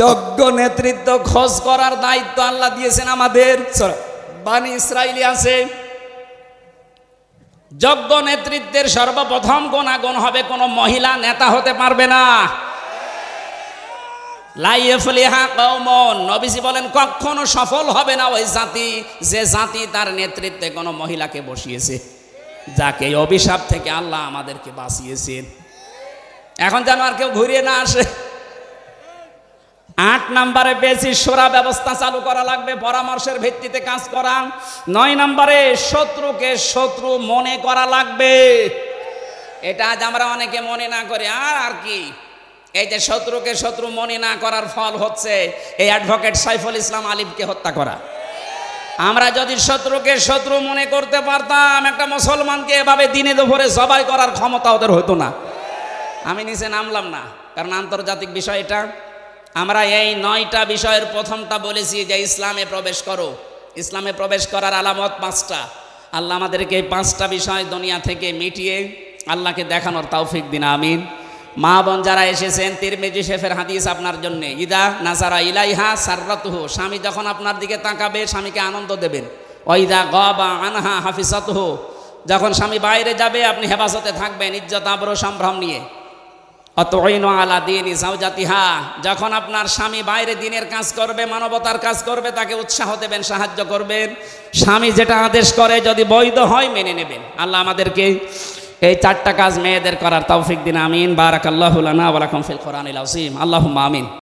যোগ্য নেতৃত্ব খোঁজ করার দায়িত্ব আল্লাহ দিয়েছেন আমাদের। বানি ইসরাইলি আছে, যোগ্য নেতৃত্বের সর্বপ্রথম গুণাগুণ হবে কোনো মহিলা নেতা হতে পারবে না। লা ইয়াফলিহা কওমুন, নবীজি বলেন কখনো সফল হবে না ওই জাতি যে জাতি তার নেতৃত্বে কোনো মহিলাকে বসিয়েছে, যাকে এই অভিশাপ থেকে আল্লাহ আমাদেরকে বাঁচিয়েছেন। এখন যেন আর কেউ ঘুরিয়ে না আসে। 8 নাম্বারে বেশি শোরা ব্যবস্থা চালু করা লাগবে, পরামর্শের ভিত্তিতে কাজ করা। 9 নাম্বারে শত্রুকে শত্রু মনে করা লাগবে। এটা আজ আমরা অনেকে মনে না করে আর কি, এই যে শত্রুকে শত্রু মনে না করার ফল হচ্ছে এই অ্যাডভোকেট সাইফুল ইসলাম আলিফকে হত্যা করা। আমরা যদি শত্রুকে শত্রু মনে করতে পারতাম, একটা মুসলমানকে এভাবে দিনে দুপুরে জবাই করার ক্ষমতা ওদের হতো না। আমি নিচে নামলাম না, কারণ আন্তর্জাতিক বিষয় এটা। আমরা এই 9টা বিষয়ের প্রথমটা বলেছি যে ইসলামে প্রবেশ করো। ইসলামে প্রবেশ করার আলামত 5টা। আল্লাহ আমাদেরকে এই 5টা বিষয় দুনিয়া থেকে মিটিয়ে আল্লাহকে দেখানোর তৌফিক দিন, আমিন। মা বোন যারা এসেছেন, তিরমিজি শরীফের হাদিস আপনার জন্য, ইদা নাসারা ইলাইহা সাররাতুহু, স্বামী যখন আপনার দিকে তাকাবে স্বামীকে আনন্দ দেবেন। ওয়াইদা গাবা আনহা হাফিজাতুহু, যখন স্বামী বাইরে যাবে আপনি হেফাজতে থাকবেন, ইজ্জত আবরু সম্ভ্রম নিয়ে। অতঈনু আলা দীনি যাওজাতিহা, যখন আপনার স্বামী বাইরে দিনের কাজ করবে, মানবতার কাজ করবে, তাকে উৎসাহ দেবেন, সাহায্য করবেন। স্বামী যেটা আদেশ করে যদি বৈধ হয় মেনে নেবেন। আল্লাহ আমাদেরকে এই 4টা কাজ মেয়েদের করার তৌফিক দিন, আমিন। বারাকাল্লাহু লানা ওয়া লাকুম ফিল কোরআনিল আযীম। আল্লাহুম্মা আমিন।